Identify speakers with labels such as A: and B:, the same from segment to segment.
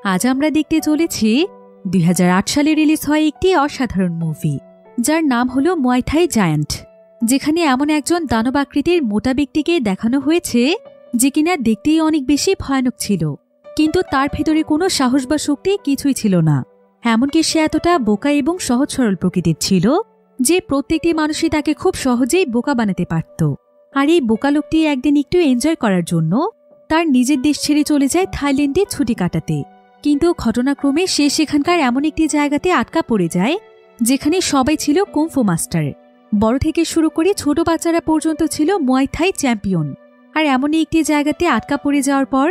A: আজ আমরা দেখতে চলেছি 2008 সালে রিলিজ হয় একটি অসাধারণ মুভি, যার নাম হলো মুয়াই থাই জায়ান্ট, যেখানে এমন একজন দানব আকৃতির মোটা ব্যক্তিকে দেখানো হয়েছে যে কিনা দেখতেই অনেক বেশি ভয়ানক ছিল, কিন্তু তার ভেতরে কোনো সাহস বা শক্তি কিছুই ছিল না। এমনকি সে এতটা বোকা এবং সহজ সরল প্রকৃতির ছিল যে প্রত্যেকটি মানুষই তাকে খুব সহজেই বোকা বানাতে পারত। আর এই বোকা লোকটি একদিন একটু এনজয় করার জন্য তার নিজের দেশ ছেড়ে চলে যায় থাইল্যান্ডে ছুটি কাটাতে, কিন্তু ঘটনাক্রমে সে সেখানকার এমন একটি জায়গাতে আটকা পড়ে যায় যেখানে সবাই ছিল কুংফু মাস্টার। বড় থেকে শুরু করে ছোট বাচ্চারা পর্যন্ত ছিল মুয়াই থাই চ্যাম্পিয়ন। আর এমনই একটি জায়গাতে আটকা পড়ে যাওয়ার পর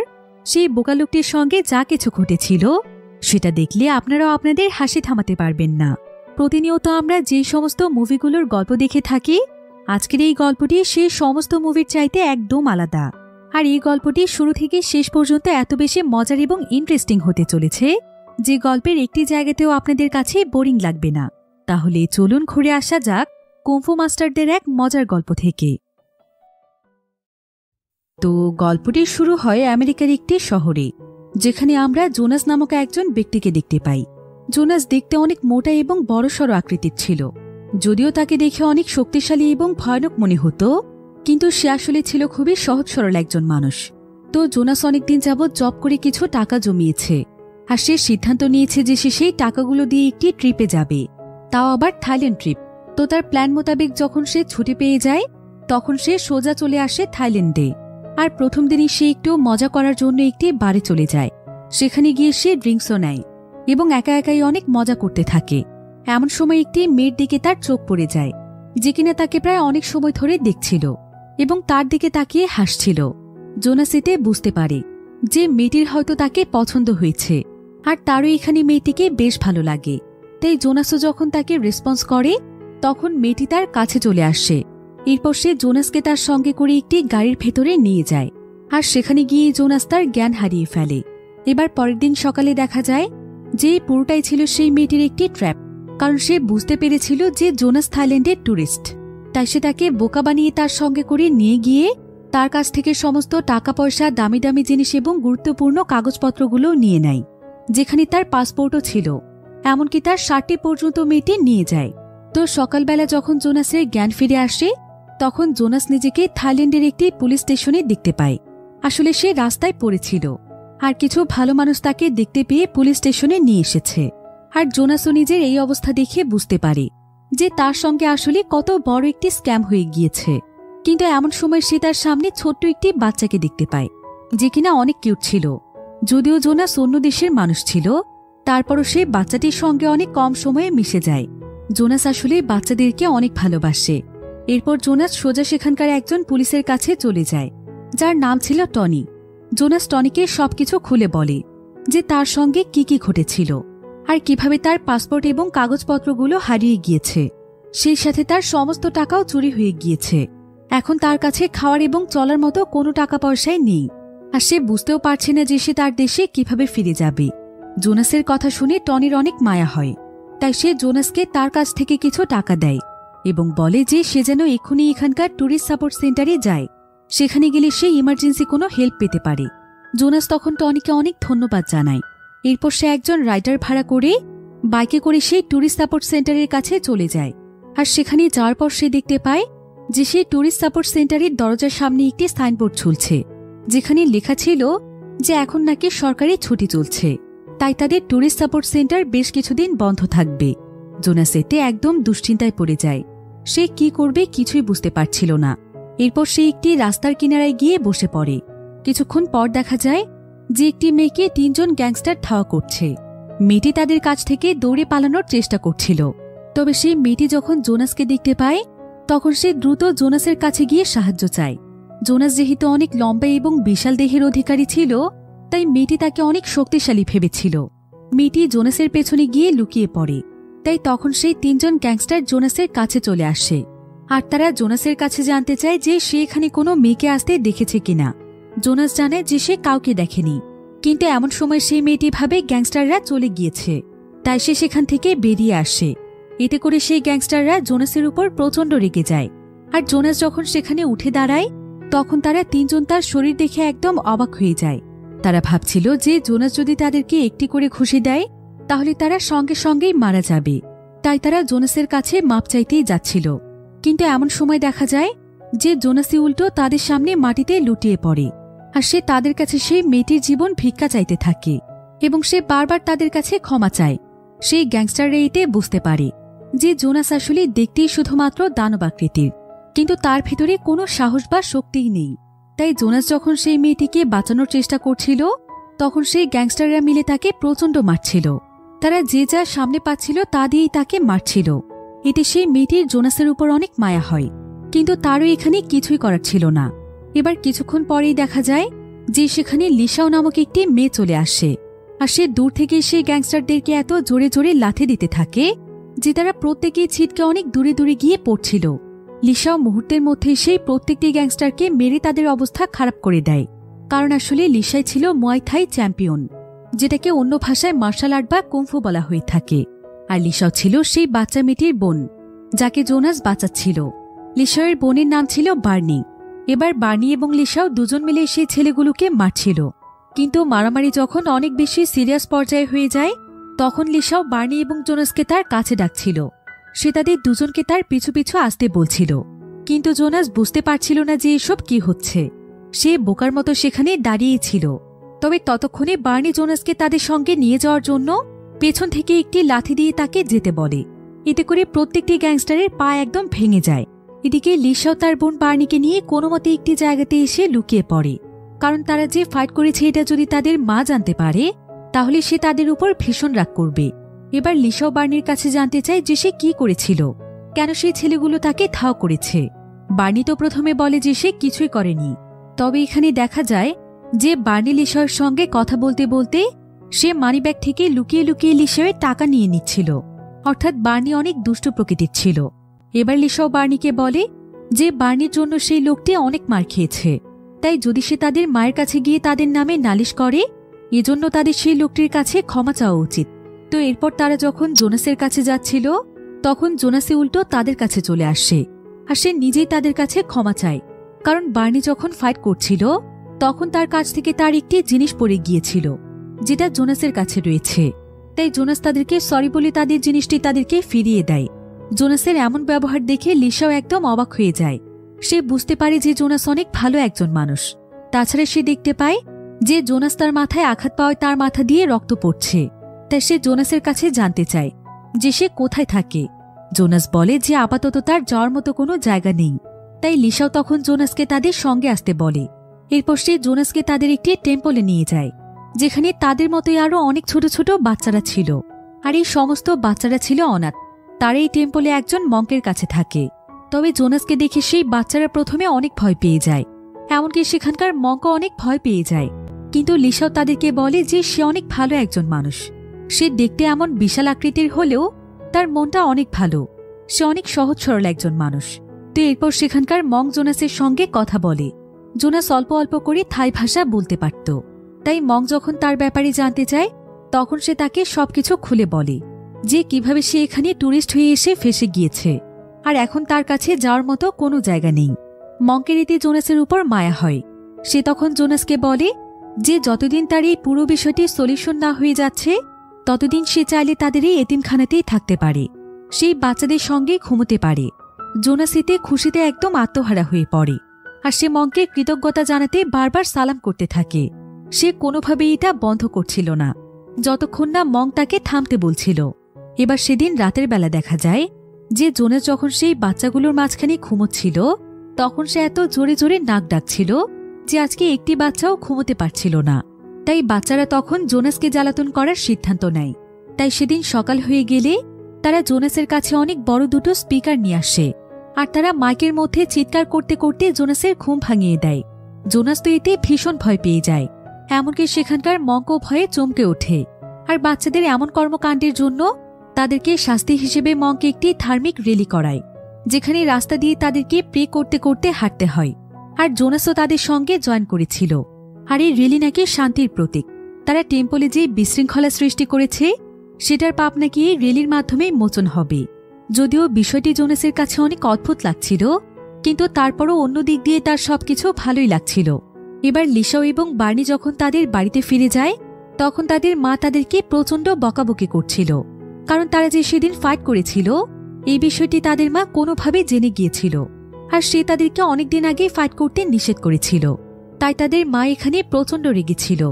A: সেই বোকা লোকটির সঙ্গে যা কিছু ঘটেছিল সেটা দেখলে আপনারাও আপনাদের হাসি থামাতে পারবেন না। প্রতিনিয়ত আমরা যে সমস্ত মুভিগুলোর গল্প দেখে থাকি, আজকের এই গল্পটি সেই সমস্ত মুভির চাইতে একদম আলাদা। আর এই গল্পটি শুরু থেকে শেষ পর্যন্ত এত বেশি মজার এবং ইন্টারেস্টিং হতে চলেছে যে গল্পের একটি জায়গাতেও আপনাদের কাছে বোরিং লাগবে না। তাহলে চলুন ঘুরে আসা যাক কুংফু মাস্টারদের এক মজার গল্প থেকে। তো গল্পটি শুরু হয় আমেরিকার একটি শহরে, যেখানে আমরা জোনাস নামক একজন ব্যক্তিকে দেখতে পাই। জোনাস দেখতে অনেক মোটা এবং বড়সড় আকৃতির ছিল। যদিও তাকে দেখে অনেক শক্তিশালী এবং ভয়ানক মনে হতো, কিন্তু সে আসলে ছিল খুবই সহজ সরল একজন মানুষ। তো জোনাস অনেকদিন যাবৎ জব করে কিছু টাকা জমিয়েছে, আর সে সিদ্ধান্ত নিয়েছে যে সে সেই টাকাগুলো দিয়ে একটি ট্রিপে যাবে, তাও আবার থাইল্যান্ড ট্রিপ। তো তার প্ল্যান মোতাবেক যখন সে ছুটি পেয়ে যায় তখন সে সোজা চলে আসে থাইল্যান্ডে। আর প্রথম দিনই সে একটু মজা করার জন্য একটি বারে চলে যায়। সেখানে গিয়ে সে ড্রিঙ্কসও নেয় এবং একা একাই অনেক মজা করতে থাকে। এমন সময় একটি মেয়ের দিকে তার চোখ পড়ে যায়, যে কিনা তাকে প্রায় অনেক সময় ধরে দেখছিল এবং তার দিকে তাকিয়ে হাসছিল। জোনাস এতে বুঝতে পারে যে মেয়েটির হয়তো তাকে পছন্দ হয়েছে, আর তারও এখানে মেয়েটিকে বেশ ভালো লাগে। তাই জোনাসও যখন তাকে রেসপন্স করে তখন মেয়েটি তার কাছে চলে আসে। এরপর সে জোনাসকে তার সঙ্গে করে একটি গাড়ির ভেতরে নিয়ে যায়, আর সেখানে গিয়ে জোনাস তার জ্ঞান হারিয়ে ফেলে। এবার পরের দিন সকালে দেখা যায় যে পুরোটাই ছিল সেই মেয়েটির একটি ট্র্যাপ, কারণ সে বুঝতে পেরেছিল যে জোনাস থাইল্যান্ডের ট্যুরিস্ট। তাই সে তাকে বোকা বানিয়ে তার সঙ্গে করে নিয়ে গিয়ে তার কাছ থেকে সমস্ত টাকা পয়সা, দামি দামি জিনিস এবং গুরুত্বপূর্ণ কাগজপত্রগুলো নিয়ে নেয়, যেখানে তার পাসপোর্টও ছিল। এমনকি তার শার্টটি পর্যন্ত মেয়েটি নিয়ে যায়। তো সকালবেলা যখন জোনাসের জ্ঞান ফিরে আসে তখন জোনাস নিজেকে থাইল্যান্ডের একটি পুলিশ স্টেশনে দেখতে পায়। আসলে সে রাস্তায় পড়েছিল, আর কিছু ভালো মানুষ তাকে দেখতে পেয়ে পুলিশ স্টেশনে নিয়ে এসেছে। আর জোনাসও নিজের এই অবস্থা দেখে বুঝতে পারে যে তার সঙ্গে আসলে কত বড় একটি স্ক্যাম হয়ে গিয়েছে। কিন্তু এমন সময় সে তার সামনে ছোট্ট একটি বাচ্চাকে দেখতে পায়, যে কিনা অনেক কিউট ছিল। যদিও জোনাস অন্য দেশের মানুষ ছিল, তারপরও সে বাচ্চাটির সঙ্গে অনেক কম সময়ে মিশে যায়। জোনাস আসলে বাচ্চাদেরকে অনেক ভালোবাসে। এরপর জোনাস সোজা সেখানকার একজন পুলিশের কাছে চলে যায়, যার নাম ছিল টনি। জোনাস টনিকে সবকিছু খুলে বলে যে তার সঙ্গে কি কি ঘটেছিল, আর কিভাবে তার পাসপোর্ট এবং কাগজপত্রগুলো হারিয়ে গিয়েছে। সেই সাথে তার সমস্ত টাকাও চুরি হয়ে গিয়েছে। এখন তার কাছে খাওয়ার এবং চলার মতো কোনো টাকা পয়সাই নেই, আর সে বুঝতেও পারছে না যে সে তার দেশে কিভাবে ফিরে যাবে। জোনাসের কথা শুনে টনির অনেক মায়া হয়, তাই সে জোনাসকে তার কাছ থেকে কিছু টাকা দেয় এবং বলে যে সে যেন এক্ষুনি এখানকার ট্যুরিস্ট সাপোর্ট সেন্টারে যায়, সেখানে গেলে সে ইমার্জেন্সি কোনো হেল্প পেতে পারে। জোনাস তখন টনিকে অনেক ধন্যবাদ জানায়। এরপর সে একজন রাইডার ভাড়া করে বাইকে করে সেই ট্যুরিস্ট সাপোর্ট সেন্টারের কাছে চলে যায়। আর সেখানে যাওয়ার পর সে দেখতে পায় যে সেই ট্যুরিস্ট সাপোর্ট সেন্টারের দরজার সামনে একটি সাইনবোর্ড ঝুলছে, যেখানে লেখা ছিল যে এখন নাকি সরকারি ছুটি চলছে, তাই তাদের ট্যুরিস্ট সাপোর্ট সেন্টার বেশ কিছুদিন বন্ধ থাকবে। জোনাস এতে একদম দুশ্চিন্তায় পড়ে যায়। সে কি করবে কিছুই বুঝতে পারছিল না। এরপর সে একটি রাস্তার কিনারায় গিয়ে বসে পড়ে। কিছুক্ষণ পর দেখা যায় যে একটি মেয়েকে 3 জন গ্যাংস্টার ধাওয়া করছে। মেয়েটি তাদের কাছ থেকে দৌড়ে পালানোর চেষ্টা করছিল। তবে সেই মেয়েটি যখন জোনাসকে দেখতে পায় তখন সে দ্রুত জোনাসের কাছে গিয়ে সাহায্য চায়। জোনাস যেহেতু অনেক লম্বা এবং বিশাল দেহের অধিকারী ছিল, তাই মেয়েটি তাকে অনেক শক্তিশালী ভেবেছিল। মেয়েটি জোনাসের পেছনে গিয়ে লুকিয়ে পড়ে। তাই তখন সেই 3 জন গ্যাংস্টার জোনাসের কাছে চলে আসে, আর তারা জোনাসের কাছে জানতে চায় যে সে এখানে কোনো মেয়েকে আসতে দেখেছে কিনা। জোনাস জানে যে সে কাউকে দেখেনি, কিন্তু এমন সময় সেই মেয়েটি ভাবে গ্যাংস্টাররা চলে গিয়েছে, তাই সে সেখান থেকে বেরিয়ে আসে। এতে করে সেই গ্যাংস্টাররা জোনাসের উপর প্রচণ্ড রেগে যায়। আর জোনাস যখন সেখানে উঠে দাঁড়ায় তখন তারা 3 জন তার শরীর দেখে একদম অবাক হয়ে যায়। তারা ভাবছিল যে জোনাস যদি তাদেরকে একটি করে খুশি দেয় তাহলে তারা সঙ্গে সঙ্গেই মারা যাবে, তাই তারা জোনাসের কাছে মাপ চাইতেই যাচ্ছিল। কিন্তু এমন সময় দেখা যায় যে জোনাসই উল্টো তাদের সামনে মাটিতে লুটিয়ে পড়ে, আর সে তাদের কাছে সেই মেয়েটির জীবন ভিক্ষা চাইতে থাকে এবং সে বারবার তাদের কাছে ক্ষমা চায়। সেই গ্যাংস্টাররা এতে বুঝতে পারে যে জোনাস আসলে দেখতেই শুধুমাত্র দানবাকৃতির, কিন্তু তার ভেতরে কোনো সাহস বা শক্তিই নেই। তাই জোনাস যখন সেই মেয়েটিকে বাঁচানোর চেষ্টা করছিল তখন সেই গ্যাংস্টাররা মিলে তাকে প্রচণ্ড মারছিল। তারা যে যা সামনে পাচ্ছিল তা দিয়েই তাকে মারছিল। এতে সেই মেয়েটির জোনাসের উপর অনেক মায়া হয়, কিন্তু তারও এখানে কিছুই করার ছিল না। এবার কিছুক্ষণ পরেই দেখা যায় যে সেখানে লিসাও নামক একটি মেয়ে চলে আসে, আর সে দূর থেকে সেই গ্যাংস্টারদেরকে এত জোরে জোরে লাথি দিতে থাকে যে তারা প্রত্যেকেই ছিটকে অনেক দূরে দূরে গিয়ে পড়ছিল। লিসাও মুহূর্তের মধ্যে সেই প্রত্যেকটি গ্যাংস্টারকে মেরে তাদের অবস্থা খারাপ করে দেয়, কারণ আসলে লিসাই ছিল মুয়াই থাই চ্যাম্পিয়ন, যেটাকে অন্য ভাষায় মার্শাল আর্ট বা কুংফু বলা হয়ে থাকে। আর লিসাও ছিল সেই বাচ্চা মেয়েটির বোন যাকে জোনাস বাঁচাচ্ছিল। লিসাওয়ের বোনের নাম ছিল বার্নি। এবার বার্নি এবং লিসাও দুজন মিলে সেই ছেলেগুলোকে মারছিল, কিন্তু মারামারি যখন অনেক বেশি সিরিয়াস পর্যায়ে হয়ে যায় তখন লিসাও বার্নি এবং জোনাসকে তার কাছে ডাকছিল। সে তাদের দুজনকে তার পিছু পিছু আসতে বলছিল, কিন্তু জোনাস বুঝতে পারছিল না যে এসব কি হচ্ছে। সে বোকার মতো সেখানে দাঁড়িয়েছিল। তবে ততক্ষণে বার্নি জোনাসকে তাদের সঙ্গে নিয়ে যাওয়ার জন্য পেছন থেকে একটি লাথি দিয়ে তাকে যেতে বলে। এতে করে প্রত্যেকটি গ্যাংস্টারের পা একদম ভেঙে যায়। এদিকে লিসাও তার বোন বার্নিকে নিয়ে কোনো মতে একটি জায়গাতে এসে লুকিয়ে পড়ে, কারণ তারা যে ফাইট করেছে এটা যদি তাদের মা জানতে পারে তাহলে সে তাদের উপর ভীষণ রাগ করবে। এবার লিসাও বার্নির কাছে জানতে চায় যে সে কি করেছিল, কেন সেই ছেলেগুলো তাকে ধাও করেছে। বার্নি তো প্রথমে বলে যে সে কিছুই করেনি। তবে এখানে দেখা যায় যে বার্নি লিসাওয়ের সঙ্গে কথা বলতে বলতে সে মানিব্যাগ থেকে লুকিয়ে লুকিয়ে লিসাওয়ের টাকা নিয়ে নিচ্ছিল, অর্থাৎ বার্নি অনেক দুষ্ট প্রকৃতির ছিল। এবার লিসাও বার্নিকে বলে যে বার্নির জন্য সেই লোকটি অনেক মার খেয়েছে, তাই যদি সে তাদের মায়ের কাছে গিয়ে তাদের নামে নালিশ করে এজন্য তাদের সেই লোকটির কাছে ক্ষমা চাওয়া উচিত। তো এরপর তারা যখন জোনাসের কাছে যাচ্ছিল তখন জোনাসে উল্টো তাদের কাছে চলে আসে, আর সে নিজেই তাদের কাছে ক্ষমা চায়, কারণ বার্নি যখন ফাইট করছিল তখন তার কাছ থেকে তার একটি জিনিস পড়ে গিয়েছিল যেটা জোনাসের কাছে রয়েছে। তাই জোনাস তাদেরকে সরি বলে তাদের জিনিসটি তাদেরকে ফিরিয়ে দেয়। জোনাসের এমন ব্যবহার দেখে লিসাও একদম অবাক হয়ে যায়। সে বুঝতে পারে যে জোনাস অনেক ভালো একজন মানুষ। তাছাড়া সে দেখতে পায় যে জোনাস তার মাথায় আঘাত পাওয়ায় তার মাথা দিয়ে রক্ত পড়ছে। তাই সে জোনাসের কাছে জানতে চায় যে সে কোথায় থাকে। জোনাস বলে যে আপাতত তার যাওয়ার মতো কোনো জায়গা নেই। তাই লিসাও তখন জোনাসকে তাদের সঙ্গে আসতে বলে। এরপর সে জোনাসকে তাদের একটি টেম্পলে নিয়ে যায়, যেখানে তাদের মতোই আরো অনেক ছোট ছোট বাচ্চারা ছিল। আর এই সমস্ত বাচ্চারা ছিল অনাথ। তারা এই টেম্পলে একজন মঙ্কের কাছে থাকে। তবে জোনাসকে দেখে সেই বাচ্চারা প্রথমে অনেক ভয় পেয়ে যায়, এমনকি সেখানকার মঙ্কও অনেক ভয় পেয়ে যায়। কিন্তু লিসাও তাদেরকে বলে যে সে অনেক ভালো একজন মানুষ। সে দেখতে এমন বিশাল আকৃতির হলেও তার মনটা অনেক ভালো। সে অনেক সহজ সরল একজন মানুষ। তো এরপর সেখানকার মঙ্ক জোনাসের সঙ্গে কথা বলে। জোনাস অল্প অল্প করে থাই ভাষা বলতে পারত। তাই মঙ্ক যখন তার ব্যাপারে জানতে চায় তখন সে তাকে সবকিছু খুলে বলে যে কিভাবে সে এখানে ট্যুরিস্ট হয়ে এসে ফেসে গিয়েছে, আর এখন তার কাছে যাওয়ার মতো কোনো জায়গা নেই। মঙ্কের এতে জোনাসের উপর মায়া হয়। সে তখন জোনাসকে বলে যে যতদিন তার এই পুরো বিষয়টি সলিউশন না হয়ে যাচ্ছে ততদিন সে চাইলে তাদের এই এতিমখানাতেই থাকতে পারে, সেই বাচ্চাদের সঙ্গে ঘুমোতে পারে। জোনাস এতে খুশিতে একদম আত্মহারা হয়ে পড়ে, আর সে মঙ্ককে কৃতজ্ঞতা জানাতে বারবার সালাম করতে থাকে। সে কোনোভাবেই এটা বন্ধ করছিল না, যতক্ষণ না মঙ্ক তাকে থামতে বলছিল। এবার সেদিন রাতের বেলা দেখা যায় যে জোনাস যখন সেই বাচ্চাগুলোর মাঝখানে ঘুমোচ্ছিল তখন সে এত জোরে জোরে নাক ডাকছিল যে আজকে একটি বাচ্চাও ঘুমোতে পারছিল না। তাই বাচ্চারা তখন জোনাসকে জ্বালাতন করার সিদ্ধান্ত নেয়। তাই সেদিন সকাল হয়ে গেলে তারা জোনাসের কাছে অনেক বড় দুটো স্পিকার নিয়ে আসে, আর তারা মাইকের মধ্যে চিৎকার করতে করতে জোনাসের ঘুম ভাঙিয়ে দেয়। জোনাস তো এতে ভীষণ ভয় পেয়ে যায়, এমনকি সেখানকার মঙ্কও ভয়ে চমকে ওঠে। আর বাচ্চাদের এমন কর্মকাণ্ডের জন্য তাদেরকে শাস্তি হিসেবে মঙ্কে একটি ধার্মিক র্যালি করায়, যেখানে রাস্তা দিয়ে তাদেরকে প্রে করতে করতে হাঁটতে হয়। আর জোনাসও তাদের সঙ্গে জয়েন করেছিল। আর এই র্যালি নাকি শান্তির প্রতীক। তারা টেম্পলে যে বিশৃঙ্খলা সৃষ্টি করেছে সেটার পাপ নাকি এই র্যালির মাধ্যমে মোচন হবে। যদিও বিষয়টি জোনাসের কাছে অনেক অদ্ভুত লাগছিল, কিন্তু তারপরও অন্য দিক দিয়ে তার সবকিছু ভালোই লাগছিল। এবার লিসাও এবং বার্নি যখন তাদের বাড়িতে ফিরে যায় তখন তাদের মা তাদেরকে প্রচণ্ড বকাবকি করছিল, কারণ তারা যে সেদিন ফাইট করেছিল এই বিষয়টি তাদের মা কোনোভাবে জেনে গিয়েছিল, আর সে তাদেরকে অনেকদিন আগে ফাইট করতে নিষেধ করেছিল। তাই তাদের মা এখানে প্রচণ্ড রেগেছিল।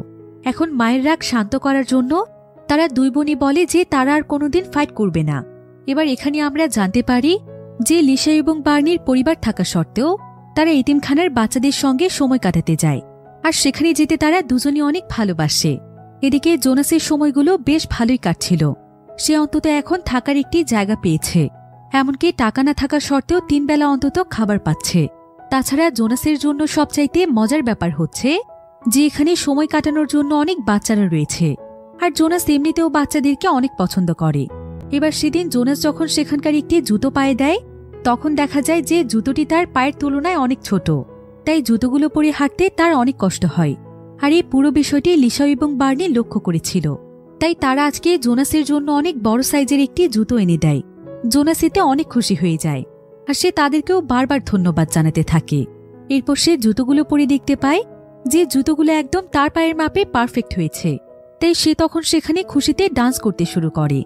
A: এখন মায়ের রাগ শান্ত করার জন্য তারা দুই বোনই বলে যে তারা আর কোনোদিন ফাইট করবে না। এবার এখানে আমরা জানতে পারি যে লিসা এবং বার্নির পরিবার থাকা সত্ত্বেও তারা এতিমখানার বাচ্চাদের সঙ্গে সময় কাটাতে যায়, আর সেখানে যেতে তারা দুজনই অনেক ভালোবাসে। এদিকে জোনাসের সময়গুলো বেশ ভালোই কাটছিল। সে অন্তত এখন থাকার একটি জায়গা পেয়েছে, এমনকি টাকা না থাকা সত্ত্বেও 3 বেলা অন্তত খাবার পাচ্ছে। তাছাড়া জোনাসের জন্য সবচাইতে মজার ব্যাপার হচ্ছে যে এখানে সময় কাটানোর জন্য অনেক বাচ্চারা রয়েছে, আর জোনাস এমনিতেও বাচ্চাদেরকে অনেক পছন্দ করে। এবার সেদিন জোনাস যখন সেখানকার একটি জুতো পায়ে দেয় তখন দেখা যায় যে জুতোটি তার পায়ের তুলনায় অনেক ছোট, তাই জুতোগুলো পরে হাঁটতে তার অনেক কষ্ট হয়। আর এই পুরো বিষয়টি লিসাও এবং বার্নি লক্ষ্য করেছিল, তাই তারা আজকে জোনাসের জন্য অনেক বড় সাইজের একটি জুতো এনে দেয়। জোনাস এতে অনেক খুশি হয়ে যায়, আর সে তাদেরকেও বারবার ধন্যবাদ জানাতে থাকে। এরপর সে জুতোগুলো পরে দেখতে পায় যে জুতোগুলো একদম তার পায়ের মাপে পারফেক্ট হয়েছে, তাই সে তখন সেখানে খুশিতে ডান্স করতে শুরু করে।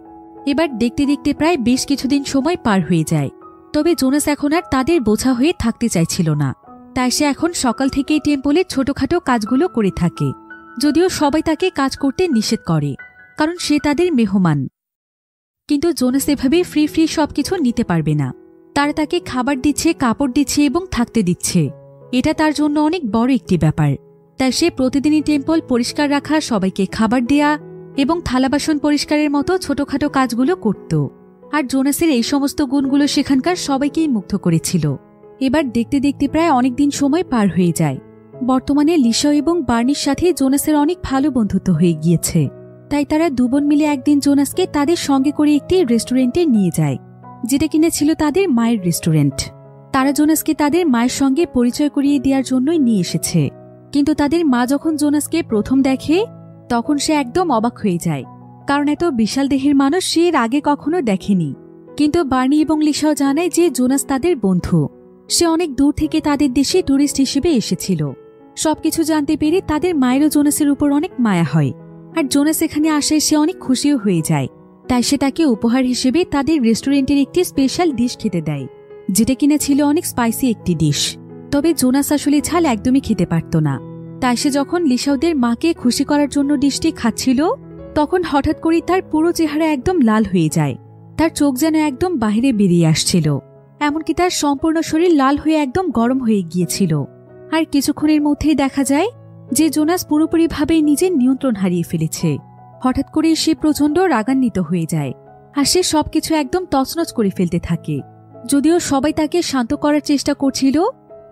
A: এবার দেখতে দেখতে প্রায় বেশ কিছুদিন সময় পার হয়ে যায়। তবে জোনাস এখন আর তাদের বোঝা হয়ে থাকতে চাইছিল না, তাই সে এখন সকাল থেকেই টেম্পলে ছোটখাটো কাজগুলো করে থাকে, যদিও সবাই তাকে কাজ করতে নিষেধ করে, কারণ সে তাদের মেহমান। কিন্তু জোনাস এভাবে ফ্রি ফ্রি সবকিছু নিতে পারবে না। তারা তাকে খাবার দিচ্ছে, কাপড় দিচ্ছে এবং থাকতে দিচ্ছে, এটা তার জন্য অনেক বড় একটি ব্যাপার। তাই সে প্রতিদিনই টেম্পল পরিষ্কার রাখা, সবাইকে খাবার দেয়া এবং থালা বাসন পরিষ্কারের মতো ছোটখাটো কাজগুলো করত। আর জোনাসের এই সমস্ত গুণগুলো সেখানকার সবাইকেই মুগ্ধ করেছিল। এবার দেখতে দেখতে প্রায় অনেকদিন সময় পার হয়ে যায়। বর্তমানে লিসাও এবং বার্নির সাথে জোনাসের অনেক ভালো বন্ধুত্ব হয়ে গিয়েছে, তাই তারা দুবোন মিলে একদিন জোনাসকে তাদের সঙ্গে করে একটি রেস্টুরেন্টে নিয়ে যায়, যেটা কিনা ছিল তাদের মায়ের রেস্টুরেন্ট। তারা জোনাসকে তাদের মায়ের সঙ্গে পরিচয় করিয়ে দেওয়ার জন্যই নিয়ে এসেছে। কিন্তু তাদের মা যখন জোনাসকে প্রথম দেখে তখন সে একদম অবাক হয়ে যায়, কারণ এত বিশাল দেহের মানুষ সে এর আগে কখনো দেখেনি। কিন্তু বার্নি এবং লিসাও জানায় যে জোনাস তাদের বন্ধু, সে অনেক দূর থেকে তাদের দেশে ট্যুরিস্ট হিসেবে এসেছিল। সবকিছু জানতে পেরে তাদের মায়েরও জোনাসের উপর অনেক মায়া হয়, আর জোনাস এখানে আসে সে অনেক খুশিও হয়ে যায়। তাই সে তাকে উপহার হিসেবে তাদের রেস্টুরেন্টের একটি স্পেশাল ডিশ খেতে দেয়, যেটা কিনা ছিল অনেক স্পাইসি একটি ডিশ। তবে জোনাস আসলে ঝাল একদমই খেতে পারত না। তাই সে যখন লিসাওদের মাকে খুশি করার জন্য ডিশটি খাচ্ছিল তখন হঠাৎ করেই তার পুরো চেহারা একদম লাল হয়ে যায়। তার চোখ যেন একদম বাহিরে বেরিয়ে আসছিল, এমনকি তার সম্পূর্ণ শরীর লাল হয়ে একদম গরম হয়ে গিয়েছিল। আর কিছুক্ষণের মধ্যেই দেখা যায় যে জোনাস পুরোপুরিভাবে নিজের নিয়ন্ত্রণ হারিয়ে ফেলেছে। হঠাৎ করে সে প্রচণ্ড রাগান্বিত হয়ে যায়, আর সে সবকিছু একদম তছনছ করে ফেলতে থাকে। যদিও সবাই তাকে শান্ত করার চেষ্টা করছিল,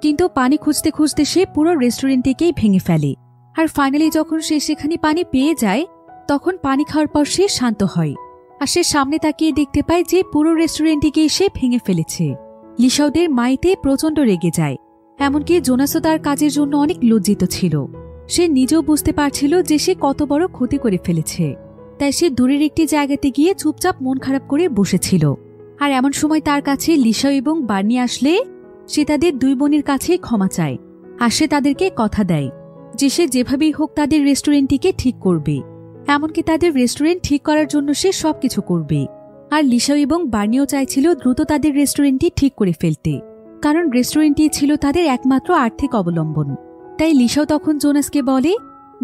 A: কিন্তু পানি খুঁজতে খুঁজতে সে পুরো রেস্টুরেন্টটিকেই ভেঙে ফেলে। আর ফাইনালি যখন সে সেখানে পানি পেয়ে যায় তখন পানি খাওয়ার পর সে শান্ত হয়, আর সে সামনে তাকিয়ে দেখতে পায় যে পুরো রেস্টুরেন্টটিকে সে ভেঙে ফেলেছে। লিসাওদের মাইতে প্রচণ্ড রেগে যায়, এমনকি জোনাসও তার কাজের জন্য অনেক লজ্জিত ছিল। সে নিজেও বুঝতে পারছিল যে সে কত বড় ক্ষতি করে ফেলেছে, তাই সে দূরের একটি জায়গাতে গিয়ে চুপচাপ মন খারাপ করে বসেছিল। আর এমন সময় তার কাছে লিসাও এবং বার্নি আসলে সে তাদের দুই বোনের কাছে ক্ষমা চায়, আর সে তাদেরকে কথা দেয় যে সে যেভাবেই হোক তাদের রেস্টুরেন্টটিকে ঠিক করবে, এমনকি তাদের রেস্টুরেন্ট ঠিক করার জন্য সে সবকিছু করবে। আর লিসাও এবং বার্নিও চাইছিল দ্রুত তাদের রেস্টুরেন্টটি ঠিক করে ফেলতে, কারণ রেস্টুরেন্টটি ছিল তাদের একমাত্র আর্থিক অবলম্বন। তাই লিসাও তখন জোনাসকে বলে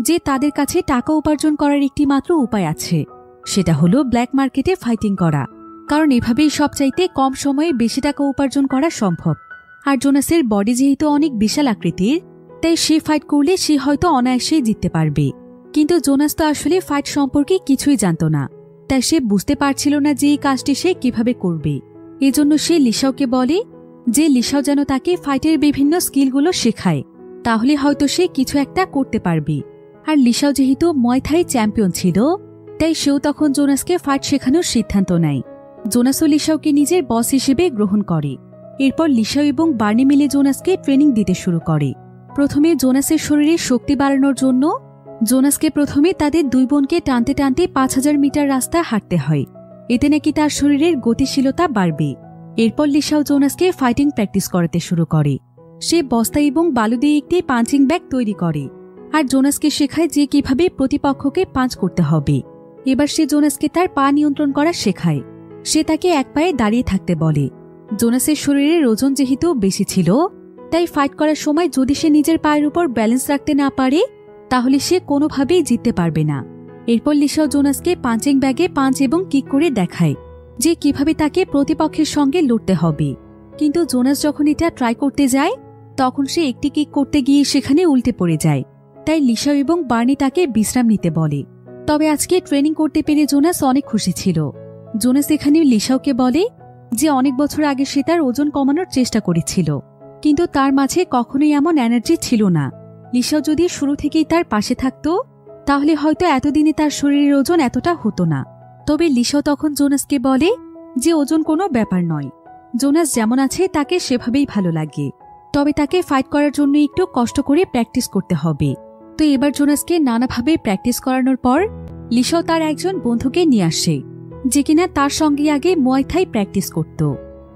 A: যে তাদের কাছে টাকা উপার্জন করার একটি মাত্র উপায় আছে, সেটা হলো ব্ল্যাক মার্কেটে ফাইটিং করা, কারণ এভাবেই সবচাইতে কম সময়ে বেশি টাকা উপার্জন করা সম্ভব। আর জোনাসের বডি যেহেতু অনেক বিশাল আকৃতির, তাই সে ফাইট করলে সে হয়তো অনায়াসেই জিততে পারবে। কিন্তু জোনাস তো আসলে ফাইট সম্পর্কে কিছুই জানত না, তাই সে বুঝতে পারছিল না যে এই কাজটি সে কিভাবে করবে। এজন্য সে লিসাওকে বলে যে লিসাও যেন তাকে ফাইটের বিভিন্ন স্কিলগুলো শেখায়, তাহলে হয়তো সে কিছু একটা করতে পারবে। আর লিসাও যেহেতু মুয়াই থাই চ্যাম্পিয়ন ছিল, তাই সেও তখন জোনাসকে ফাইট শেখানোর সিদ্ধান্ত নেয়। জোনাসও লিসাওকে নিজের বস হিসেবে গ্রহণ করে। এরপর লিসাও এবং বার্নি মিলে জোনাসকে ট্রেনিং দিতে শুরু করে। প্রথমে জোনাসের শরীরে শক্তি বাড়ানোর জন্য জোনাসকে প্রথমে তাদের দুই বোনকে টানতে টানতে 5000 মিটার রাস্তা হাঁটতে হয়, এতে নাকি তার শরীরের গতিশীলতা বাড়বে। এরপর লিসাও জোনাসকে ফাইটিং প্র্যাকটিস করাতে শুরু করে। সে বস্তা এবং বালু দিয়ে একটি পাঞ্চিং ব্যাগ তৈরি করে আর জোনাসকে শেখায় যে কিভাবে প্রতিপক্ষকে পাঞ্চ করতে হবে। এবার সে জোনাসকে তার পা নিয়ন্ত্রণ করা শেখায়। সে তাকে এক পায়ে দাঁড়িয়ে থাকতে বলে। জোনাসের শরীরের ওজন যেহেতু বেশি ছিল, তাই ফাইট করার সময় যদি সে নিজের পায়ের উপর ব্যালেন্স রাখতে না পারে তাহলে সে কোনোভাবেই জিততে পারবে না। এরপর লিসাও জোনাসকে পাঞ্চিং ব্যাগে পাঞ্চ এবং কিক করে দেখায় যে কিভাবে তাকে প্রতিপক্ষের সঙ্গে লড়তে হবে। কিন্তু জোনাস যখন এটা ট্রাই করতে যায় তখন সে একটি কিক করতে গিয়ে সেখানে উল্টে পড়ে যায়। তাই লিসাও এবং বার্নি তাকে বিশ্রাম নিতে বলে। তবে আজকে ট্রেনিং করতে পেরে জোনাস অনেক খুশি ছিল। জোনাস এখানে লিসাওকে বলে যে অনেক বছর আগে সে তার ওজন কমানোর চেষ্টা করেছিল, কিন্তু তার মাঝে কখনোই এমন এনার্জি ছিল না। লিসাও যদি শুরু থেকেই তার পাশে থাকত তাহলে হয়তো এতদিনে তার শরীরের ওজন এতটা হতো না। তবে লিসাও তখন জোনাসকে বলে যে ওজন কোনো ব্যাপার নয়, জোনাস যেমন আছে তাকে সেভাবেই ভালো লাগে, তবে তাকে ফাইট করার জন্য একটু কষ্ট করে প্র্যাকটিস করতে হবে। তো এবার জোনাসকে নানাভাবে প্র্যাকটিস করানোর পর লিসাও তার একজন বন্ধুকে নিয়ে আসে যে কিনা তার সঙ্গে আগে মুয়াই থাই প্র্যাকটিস করত।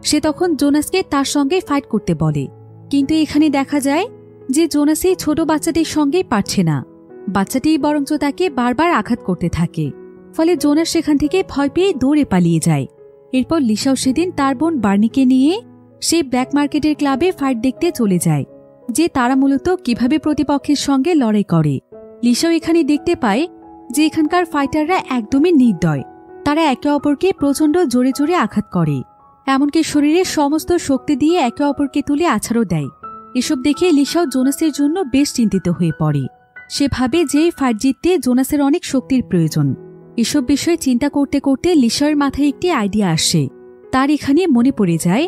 A: সে তখন জোনাসকে তার সঙ্গে ফাইট করতে বলে, কিন্তু এখানে দেখা যায় যে জোনাস এই ছোট বাচ্চাটির সঙ্গেই পারছে না। বাচ্চাটি বরঞ্চ তাকে বারবার আঘাত করতে থাকে, ফলে জোনাস সেখান থেকে ভয় পেয়ে দৌড়ে পালিয়ে যায়। এরপর লিসাও সেদিন তার বোন বার্নিকে নিয়ে সে ব্ল্যাক মার্কেটের ক্লাবে ফাইট দেখতে চলে যায়, যে তারা মূলত কিভাবে প্রতিপক্ষের সঙ্গে লড়াই করে। লিসাও এখানে দেখতে পায় যে এখানকার ফাইটাররা একদমই নির্দয়। তারা একে অপরকে প্রচণ্ড জোরে জোরে আঘাত করে, এমনকি শরীরের সমস্ত শক্তি দিয়ে একে অপরকে তুলে আছাড়ও দেয়। এসব দেখে লিসাও জোনাসের জন্য বেশ চিন্তিত হয়ে পড়ে। সে ভাবে যে ফাইট জিততে জোনাসের অনেক শক্তির প্রয়োজন। এসব বিষয়ে চিন্তা করতে করতে লিসাওয়ের মাথায় একটি আইডিয়া আসে। তার এখানে মনে পড়ে যায়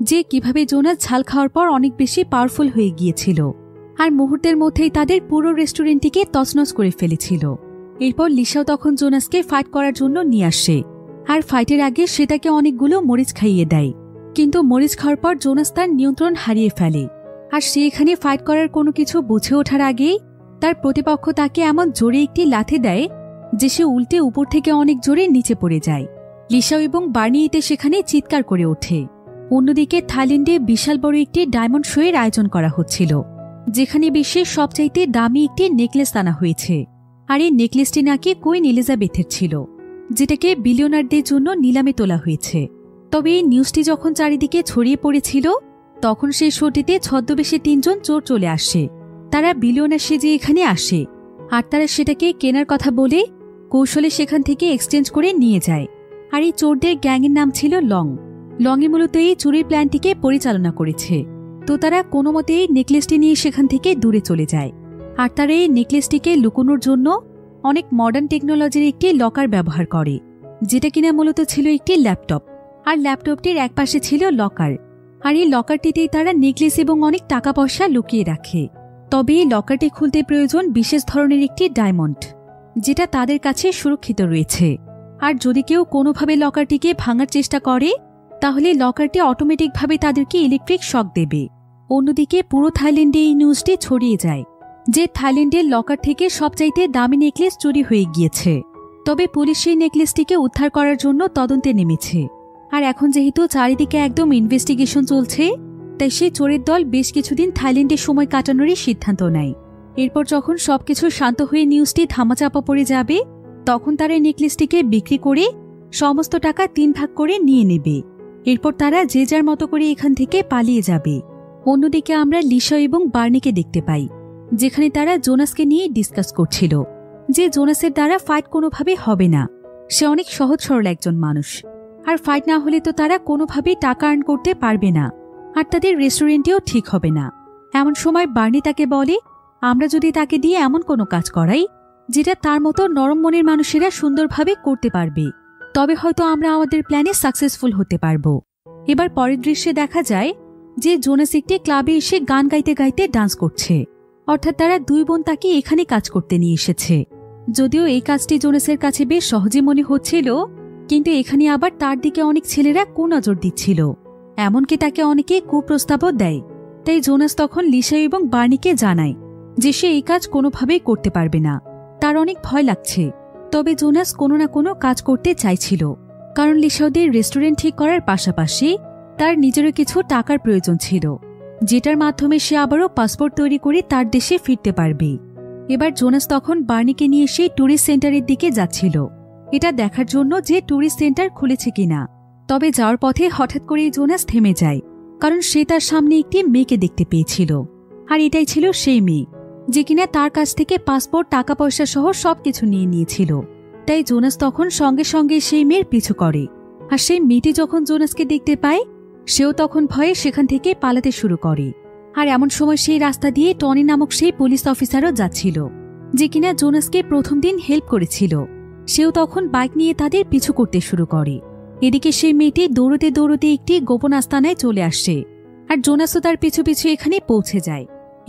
A: যে কিভাবে জোনাস ঝাল খাওয়ার পর অনেক বেশি পাওয়ারফুল হয়ে গিয়েছিল আর মুহূর্তের মধ্যেই তাদের পুরো রেস্টুরেন্টটিকে তছনছ করে ফেলেছিল। এরপর লিসাও তখন জোনাসকে ফাইট করার জন্য নিয়ে আসে আর ফাইটের আগে সে তাকে অনেকগুলো মরিচ খাইয়ে দেয়। কিন্তু মরিচ খাওয়ার পর জোনাস তার নিয়ন্ত্রণ হারিয়ে ফেলে আর সে এখানে ফাইট করার কোনো কিছু বুঝে ওঠার আগেই তার প্রতিপক্ষ তাকে এমন জোরে একটি লাথি দেয় যে সে উল্টে উপর থেকে অনেক জোরে নিচে পড়ে যায়। লিসাও এবং বার্নি এতে সেখানে চিৎকার করে ওঠে। অন্যদিকে থাইল্যান্ডে বিশাল বড় একটি ডায়মন্ড শো এর আয়োজন করা হচ্ছিল, যেখানে বিশ্বের সবচাইতে দামি একটি নেকলেস আনা হয়েছে। আর এই নেকলেসটি নাকি কুইন এলিজাবেথের ছিল, যেটাকে বিলিয়নারদের জন্য নিলামে তোলা হয়েছে। তবে এই নিউজটি যখন চারিদিকে ছড়িয়ে পড়েছিল তখন সেই শোটিতে ছদ্মবেশে ৩ জন চোর চলে আসে। তারা বিলিয়নার সেজে এখানে আসে আর তারা সেটাকে কেনার কথা বলে কৌশলে সেখান থেকে এক্সচেঞ্জ করে নিয়ে যায়। আর এই চোরদের গ্যাংয়ের নাম ছিল লং। লংয়ে মূলত এই চুরির প্ল্যানটিকে পরিচালনা করেছে। তো তারা কোনো মতে এই নেকলেসটি নিয়ে সেখান থেকে দূরে চলে যায়। আর তারা এই নেকলেসটিকে লুকোনোর জন্য অনেক মডার্ন টেকনোলজির একটি লকার ব্যবহার করে, যেটা কিনা মূলত ছিল একটি ল্যাপটপ। আর ল্যাপটপটির একপাশে ছিল লকার, আর এই লকারটিতেই তারা নেকলেস এবং অনেক টাকা পয়সা লুকিয়ে রাখে। তবে এই লকারটি খুলতে প্রয়োজন বিশেষ ধরনের একটি ডায়মন্ড, যেটা তাদের কাছে সুরক্ষিত রয়েছে। আর যদি কেউ কোনোভাবে লকারটিকে ভাঙার চেষ্টা করে তাহলে লকারটি অটোমেটিকভাবে তাদেরকে ইলেকট্রিক শক দেবে। অন্যদিকে পুরো থাইল্যান্ডে এই নিউজটি ছড়িয়ে যায় যে থাইল্যান্ডের লকার থেকে সবচাইতে দামি নেকলেস চুরি হয়ে গিয়েছে। তবে পুলিশ সেই নেকলেসটিকে উদ্ধার করার জন্য তদন্তে নেমেছে। আর এখন যেহেতু চারিদিকে একদম ইনভেস্টিগেশন চলছে, তাই সেই চোরের দল বেশ কিছুদিন থাইল্যান্ডে সময় কাটানোরই সিদ্ধান্ত নেয়। এরপর যখন সবকিছু শান্ত হয়ে নিউজটি ধামাচাপা পড়ে যাবে তখন তারা নেকলেসটিকে বিক্রি করে সমস্ত টাকা 3 ভাগ করে নিয়ে নেবে। এরপর তারা যে যার মতো করে এখান থেকে পালিয়ে যাবে। অন্যদিকে আমরা লিসাও এবং বার্নিকে দেখতে পাই, যেখানে তারা জোনাসকে নিয়ে ডিসকাস করছিল যে জোনাসের দ্বারা ফাইট কোনোভাবে হবে না। সে অনেক সহজ সরল একজন মানুষ, আর ফাইট না হলে তো তারা কোনোভাবেই টাকা আর্ন করতে পারবে না, আর তাদের রেস্টুরেন্টেও ঠিক হবে না। এমন সময় বার্নি তাকে বলে, আমরা যদি তাকে দিয়ে এমন কোনো কাজ করাই যেটা তার মতো নরম মনের মানুষেরা সুন্দরভাবে করতে পারবে, তবে হয়তো আমরা আমাদের প্ল্যানে সাকসেসফুল হতে পারব। এবার পরের দৃশ্যে দেখা যায় যে জোনাস একটি ক্লাবে এসে গান গাইতে গাইতে ডান্স করছে। অর্থাৎ তারা 2 বোন তাকে এখানে কাজ করতে নিয়ে এসেছে। যদিও এই কাজটি জোনাসের কাছে বেশ সহজে মনে হচ্ছিল, কিন্তু এখানে আবার তার দিকে অনেক ছেলেরা কুনজর দিচ্ছিল, এমনকি তাকে অনেকে কুপ্রস্তাবও দেয়। তাই জোনাস তখন লিসা এবং বার্নিকে জানায় যে সে এই কাজ কোনোভাবেই করতে পারবে না, তার অনেক ভয় লাগছে। তবে জোনাস কোনো না কোনো কাজ করতে চাইছিল, কারণ লিসাওদের রেস্টুরেন্ট ঠিক করার পাশাপাশি তার নিজেরও কিছু টাকার প্রয়োজন ছিল। যেটার মাধ্যমে সে আবারও পাসপোর্ট তৈরি করে তার দেশে ফিরতে পারবে। এবার জোনাস তখন বার্নিকে নিয়ে সেই ট্যুরিস্ট সেন্টারের দিকে যাচ্ছিল, এটা দেখার জন্য যে ট্যুরিস্ট সেন্টার খুলেছে কিনা। তবে যাওয়ার পথে হঠাৎ করেই জোনাস থেমে যায়, কারণ সে তার সামনে একটি মেয়েকে দেখতে পেয়েছিল। আর এটাই ছিল সেই মেয়ে, যে কিনা তার কাছ থেকে পাসপোর্ট, টাকা পয়সা সহ সবকিছু নিয়ে নিয়েছিল। তাই জোনাস তখন সঙ্গে সঙ্গে সেই মেয়ের পিছু করে। আর সেই মেয়েটি যখন জোনাসকে দেখতে পায়, সেও তখন ভয়ে সেখান থেকে পালাতে শুরু করে। আর এমন সময় সেই রাস্তা দিয়ে টনি নামক সেই পুলিশ অফিসারও যাচ্ছিল, যে কিনা জোনাসকে প্রথম দিন হেল্প করেছিল। সেও তখন বাইক নিয়ে তাদের পিছু করতে শুরু করে। এদিকে সেই মেয়েটি দৌড়তে দৌড়তে একটি গোপন আস্তানায় চলে আসে, আর জোনাসও তার পিছু পিছু এখানে পৌঁছে যায়।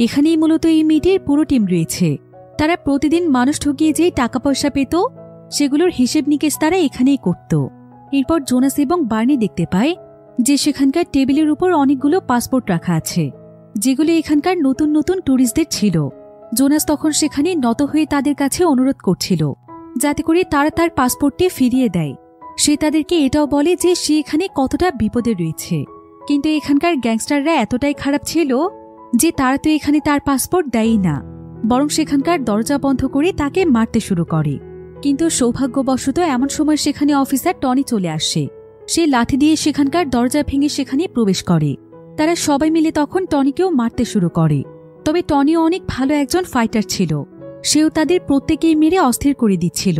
A: এখানেই মূলত এই মেয়েটির পুরো টিম রয়েছে। তারা প্রতিদিন মানুষ ঠকিয়ে যেই টাকা পয়সা পেত, সেগুলোর হিসেব নিকেশ তারা এখানেই করত। এরপর জোনাস এবং বার্নি দেখতে পায় যে সেখানকার টেবিলের উপর অনেকগুলো পাসপোর্ট রাখা আছে, যেগুলো এখানকার নতুন নতুন ট্যুরিস্টদের ছিল। জোনাস তখন সেখানে নত হয়ে তাদের কাছে অনুরোধ করছিল যাতে করে তারা তার পাসপোর্টটি ফিরিয়ে দেয়। সে তাদেরকে এটাও বলে যে সে এখানে কতটা বিপদে রয়েছে, কিন্তু এখানকার গ্যাংস্টাররা এতটাই খারাপ ছিল যে তারা তো এখানে তার পাসপোর্ট দেয়ই না, বরং সেখানকার দরজা বন্ধ করে তাকে মারতে শুরু করে। কিন্তু সৌভাগ্যবশত এমন সময় সেখানে অফিসার টনি চলে আসে। সে লাঠি দিয়ে সেখানকার দরজা ভেঙে সেখানে প্রবেশ করে। তারা সবাই মিলে তখন টনিকেও মারতে শুরু করে। তবে টনিও অনেক ভালো একজন ফাইটার ছিল, সেও তাদের প্রত্যেকেই মেরে অস্থির করে দিচ্ছিল।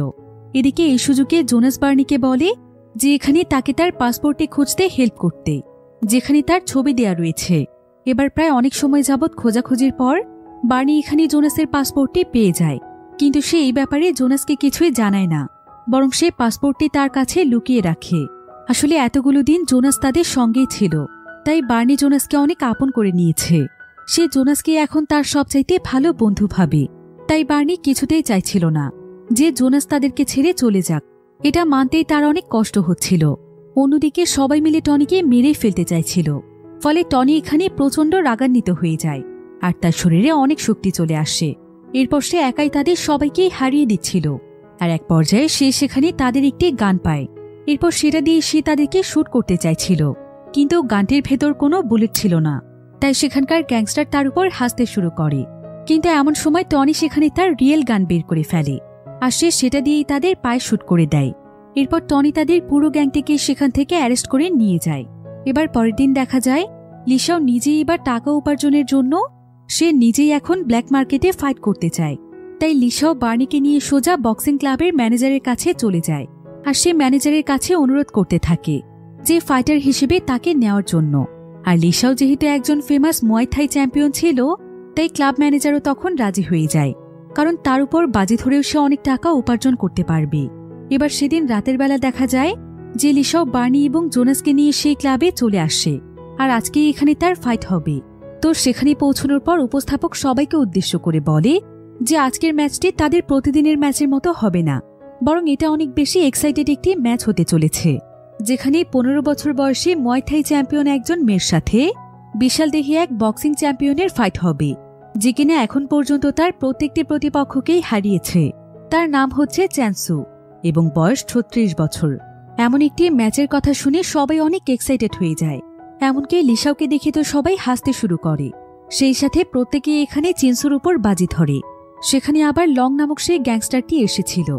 A: এদিকে এই সুযোগে জোনাস বার্নিকে বলে যে এখানে তাকে তার পাসপোর্টে খুঁজতে হেল্প করতে, যেখানে তার ছবি দেয়া রয়েছে। এবার প্রায় অনেক সময় যাবৎ খোঁজাখুঁজির পর বার্নি এখানে জোনাসের পাসপোর্টটি পেয়ে যায়। কিন্তু সে এই ব্যাপারে জোনাসকে কিছুই জানায় না, বরং সে পাসপোর্টটি তার কাছে লুকিয়ে রাখে। আসলে এতগুলো দিন জোনাস তাদের সঙ্গেই ছিল, তাই বার্নি জোনাসকে অনেক আপন করে নিয়েছে। সে জোনাসকে এখন তার সবচাইতে ভালো বন্ধু ভাবে। তাই বার্নি কিছুতেই চাইছিল না যে জোনাস তাদেরকে ছেড়ে চলে যাক। এটা মানতেই তার অনেক কষ্ট হচ্ছিল। অন্যদিকে সবাই মিলে টনিকে মেরে ফেলতে চাইছিল। ফলে টনি এখানে প্রচণ্ড রাগান্বিত হয়ে যায়, আর তার শরীরে অনেক শক্তি চলে আসে। এরপর সে একাই তাদের সবাইকেই হারিয়ে দিচ্ছিল। আর এক পর্যায়ে সে সেখানে তাদের একটি গান পায়। এরপর সেটা দিয়ে সে তাদেরকে শুট করতে চাইছিল, কিন্তু গানটির ভেতর কোনো বুলেট ছিল না। তাই সেখানকার গ্যাংস্টার তার উপর হাসতে শুরু করে। কিন্তু এমন সময় টনি সেখানে তার রিয়েল গান বের করে ফেলে, আর সে সেটা দিয়েই তাদের পায়ে শুট করে দেয়। এরপর টনি তাদের পুরো গ্যাংটিকে সেখান থেকে অ্যারেস্ট করে নিয়ে যায়। এবার পরের দিন দেখা যায় লিসাও নিজেই এবার টাকা উপার্জনের জন্য সে নিজেই এখন ব্ল্যাক মার্কেটে ফাইট করতে চায়। তাই লিসাও বার্নিকে নিয়ে সোজা বক্সিং ক্লাবের ম্যানেজারের কাছে চলে যায়। আর সে ম্যানেজারের কাছে অনুরোধ করতে থাকে যে ফাইটার হিসেবে তাকে নেওয়ার জন্য। আর লিসাও যেহেতু একজন ফেমাস মুয়াই থাই চ্যাম্পিয়ন ছিল, তাই ক্লাব ম্যানেজারও তখন রাজি হয়ে যায়, কারণ তার উপর বাজি ধরেও সে অনেক টাকা উপার্জন করতে পারবে। এবার সেদিন রাতের বেলা দেখা যায় যে লিসাও বার্নি এবং জোনাসকে নিয়ে সেই ক্লাবে চলে আসে। আর আজকে এখানে তার ফাইট হবে। তো সেখানে পৌঁছানোর পর উপস্থাপক সবাইকে উদ্দেশ্য করে বলে যে আজকের ম্যাচটি তাদের প্রতিদিনের ম্যাচের মতো হবে না, বরং এটা অনেক বেশি এক্সাইটেড একটি ম্যাচ হতে চলেছে, যেখানে 15 বছর বয়সী মুয়াই থাই চ্যাম্পিয়ন একজন মেয়ের সাথে বিশাল দেহি এক বক্সিং চ্যাম্পিয়নের ফাইট হবে, যে কিনা এখন পর্যন্ত তার প্রত্যেকটি প্রতিপক্ষকেই হারিয়েছে। তার নাম হচ্ছে চ্যানসু এবং বয়স 36 বছর। এমন একটি ম্যাচের কথা শুনে সবাই অনেক এক্সাইটেড হয়ে যায়। এমনকি লিসাওকে দেখে তো সবাই হাসতে শুরু করে। সেই সাথে প্রত্যেকে এখানে চিনসুর উপর বাজি ধরে। সেখানে আবার লং নামক সেই গ্যাংস্টারটি এসেছিল,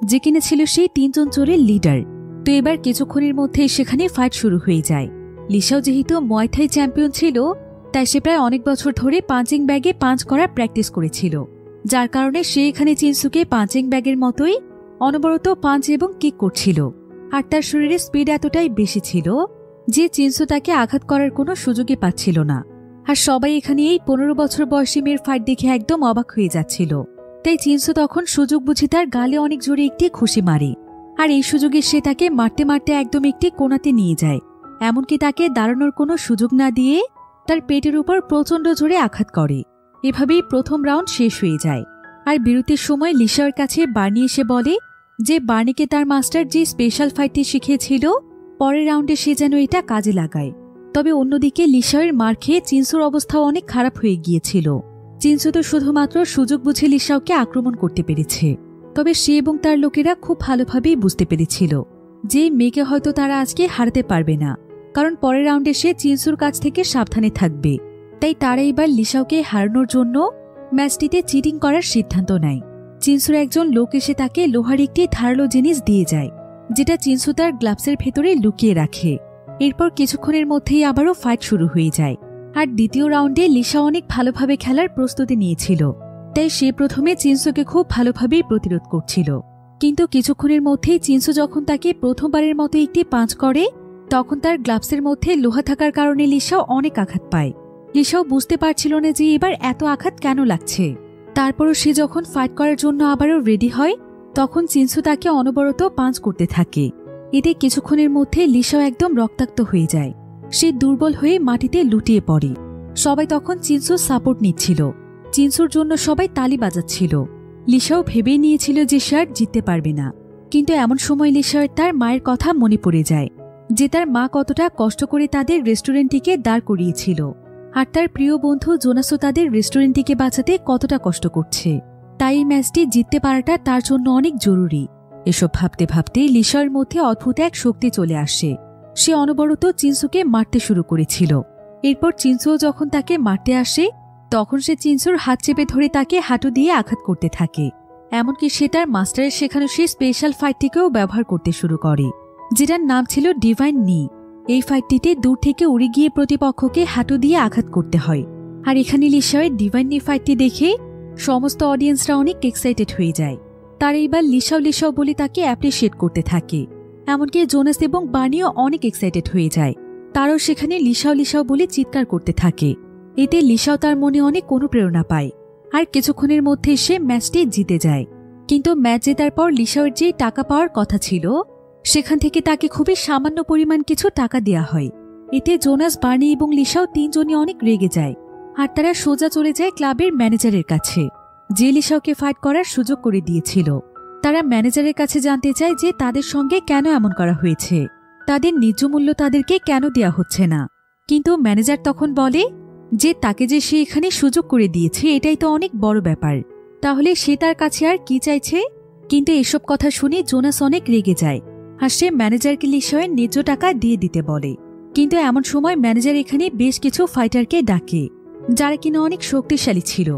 A: যে কিনা ছিল সেই 3 জন চোরের লিডার। তো এবার কিছুক্ষণের মধ্যে সেখানে ফাইট শুরু হয়ে যায়। লিসাও যেহেতু মুয়াই থাই চ্যাম্পিয়ন ছিল, তাই সে প্রায় অনেক বছর ধরে পাঞ্চিং ব্যাগে পাঞ্চ করার প্র্যাকটিস করেছিল, যার কারণে সে এখানে চিনসুকে পাঞ্চিং ব্যাগের মতোই অনবরত পাঞ্চ এবং কিক করছিল। আর তার শরীরে স্পিড এতটাই বেশি ছিল যে চিনসু তাকে আঘাত করার কোনো সুযোগই পাচ্ছিল না। আর সবাই এখানে এই 15 বছর বয়সী মেয়ের ফাইট দেখে একদম অবাক হয়ে যাচ্ছিল। তাই চিনসু তখন সুযোগ বুঝে তার গালে অনেক জোরে একটি খুশি মারে। আর এই সুযোগে সে তাকে মারতে মারতে একদম একটি কোণাতে নিয়ে যায়। এমনকি তাকে দাঁড়ানোর কোনো সুযোগ না দিয়ে তার পেটের উপর প্রচণ্ড জোরে আঘাত করে। এভাবেই প্রথম রাউন্ড শেষ হয়ে যায়। আর বিরতির সময় লিসার কাছে বার্নি এসে বলে যে বার্নিকে তার মাস্টার যে স্পেশাল ফাইটটি শিখিয়েছিল, পরের রাউন্ডে সে যেন এটা কাজে লাগায়। তবে অন্যদিকে লিসাওয়ের মার খেয়ে চিনসুর অবস্থাও অনেক খারাপ হয়ে গিয়েছিল। চিনসু তো শুধুমাত্র সুযোগ বুঝে লিসাওকে আক্রমণ করতে পেরেছে। তবে সে এবং তার লোকেরা খুব ভালোভাবেই বুঝতে পেরেছিল যে মেয়েকে হয়তো তারা আজকে হারাতে পারবে না, কারণ পরের রাউন্ডে সে চিনসুর কাছ থেকে সাবধানে থাকবে। তাই তারা এবার লিসাওকে হারানোর জন্য ম্যাচটিতে চিটিং করার সিদ্ধান্ত নেয়। চিনসুর একজন লোক এসে তাকে লোহার একটি ধারালো জিনিস দিয়ে যায়, যেটা চিনসু তার গ্লাভসের ভেতরে লুকিয়ে রাখে। এরপর কিছুক্ষণের মধ্যেই আবারও ফাইট শুরু হয়ে যায়। আর দ্বিতীয় রাউন্ডে লিসা অনেক ভালোভাবে খেলার প্রস্তুতি নিয়েছিল, তাই সে প্রথমে চিনসুকে খুব ভালোভাবেই প্রতিরোধ করছিল। কিন্তু কিছুক্ষণের মধ্যেই চিনসু যখন তাকে প্রথমবারের মতো একটি পাঞ্চ করে, তখন তার গ্লাভসের মধ্যে লোহা থাকার কারণে লিসাও অনেক আঘাত পায়। লিসাও বুঝতে পারছিল না যে এবার এত আঘাত কেন লাগছে। তারপরও সে যখন ফাইট করার জন্য আবারও রেডি হয়, তখন চিনসু তাকে অনবরত পাঞ্চ করতে থাকে। এতে কিছুক্ষণের মধ্যে লিসাও একদম রক্তাক্ত হয়ে যায়। সে দুর্বল হয়ে মাটিতে লুটিয়ে পড়ে। সবাই তখন চিনসুর সাপোর্ট নিচ্ছিল। চিনসুর জন্য সবাই তালি বাজাচ্ছিল। লিসাও ভেবেই নিয়েছিল যে সে আর জিততে পারবে না। কিন্তু এমন সময় লিসার তার মায়ের কথা মনে পড়ে যায়, যে তার মা কতটা কষ্ট করে তাদের রেস্টুরেন্টটিকে দাঁড় করিয়েছিল, আর তার প্রিয় বন্ধু জোনাসও তাদের রেস্টুরেন্টটিকে বাঁচাতে কতটা কষ্ট করছে। তাই এই ম্যাচটি জিততে পারাটা তার জন্য অনেক জরুরি। এসব ভাবতে ভাবতে লিসার মধ্যে অদ্ভুত এক শক্তি চলে আসে। সে অনবরত চিনসুকে মারতে শুরু করেছিল। এরপর চিনসুও যখন তাকে মারতে আসে, তখন সে চিনসুর হাত চেপে ধরে তাকে হাঁটু দিয়ে আঘাত করতে থাকে। এমনকি সে তার মাস্টারের শেখানো সেই স্পেশাল ফাইটটিকেও ব্যবহার করতে শুরু করে, যেটার নাম ছিল ডিভাইন নি। এই ফাইটটিতে দূর থেকে উড়ে গিয়ে প্রতিপক্ষকে হাঁটু দিয়ে আঘাত করতে হয়। আর এখানে লিসাওয়ের ডিভাইন নি ফাইটটি দেখে সমস্ত অডিয়েন্সরা অনেক এক্সাইটেড হয়ে যায়। তার এইবার লিসাও লিসাও বলে তাকে অ্যাপ্রিশিয়েট করতে থাকে। এমনকি জোনাস এবং বার্নিও অনেক এক্সাইটেড হয়ে যায়। তারাও সেখানে লিসাও লিসাও বলে চিৎকার করতে থাকে। এতে লিসাও তার মনে অনেক অনুপ্রেরণা পায়। আর কিছুক্ষণের মধ্যে সে ম্যাচটি জিতে যায়। কিন্তু ম্যাচ জেতার পর লিসাওয়ের যে টাকা পাওয়ার কথা ছিল, সেখান থেকে তাকে খুবই সামান্য পরিমাণ কিছু টাকা দেয়া হয়। এতে জোনাস, বার্নি এবং লিসাও তিনজনই অনেক রেগে যায়। আর তারা সোজা চলে যায় ক্লাবের ম্যানেজারের কাছে, যে লিসাওকে ফাইট করার সুযোগ করে দিয়েছিল। তারা ম্যানেজারের কাছে জানতে চায় যে তাদের সঙ্গে কেন এমন করা হয়েছে, তাদের ন্যায্য মূল্য তাদেরকে কেন দেয়া হচ্ছে না। কিন্তু ম্যানেজার তখন বলে যে তাকে যে সে এখানে সুযোগ করে দিয়েছে, এটাই তো অনেক বড় ব্যাপার, তাহলে সে তার কাছে আর কি চাইছে। কিন্তু এসব কথা শুনে জোনাস অনেক রেগে যায়, আর সে ম্যানেজারকে লিসাওয়ের ন্যায্য টাকা দিয়ে দিতে বলে। কিন্তু এমন সময় ম্যানেজার এখানে বেশ কিছু ফাইটারকে ডাকে, যারা কিনা অনেক শক্তিশালী ছিল।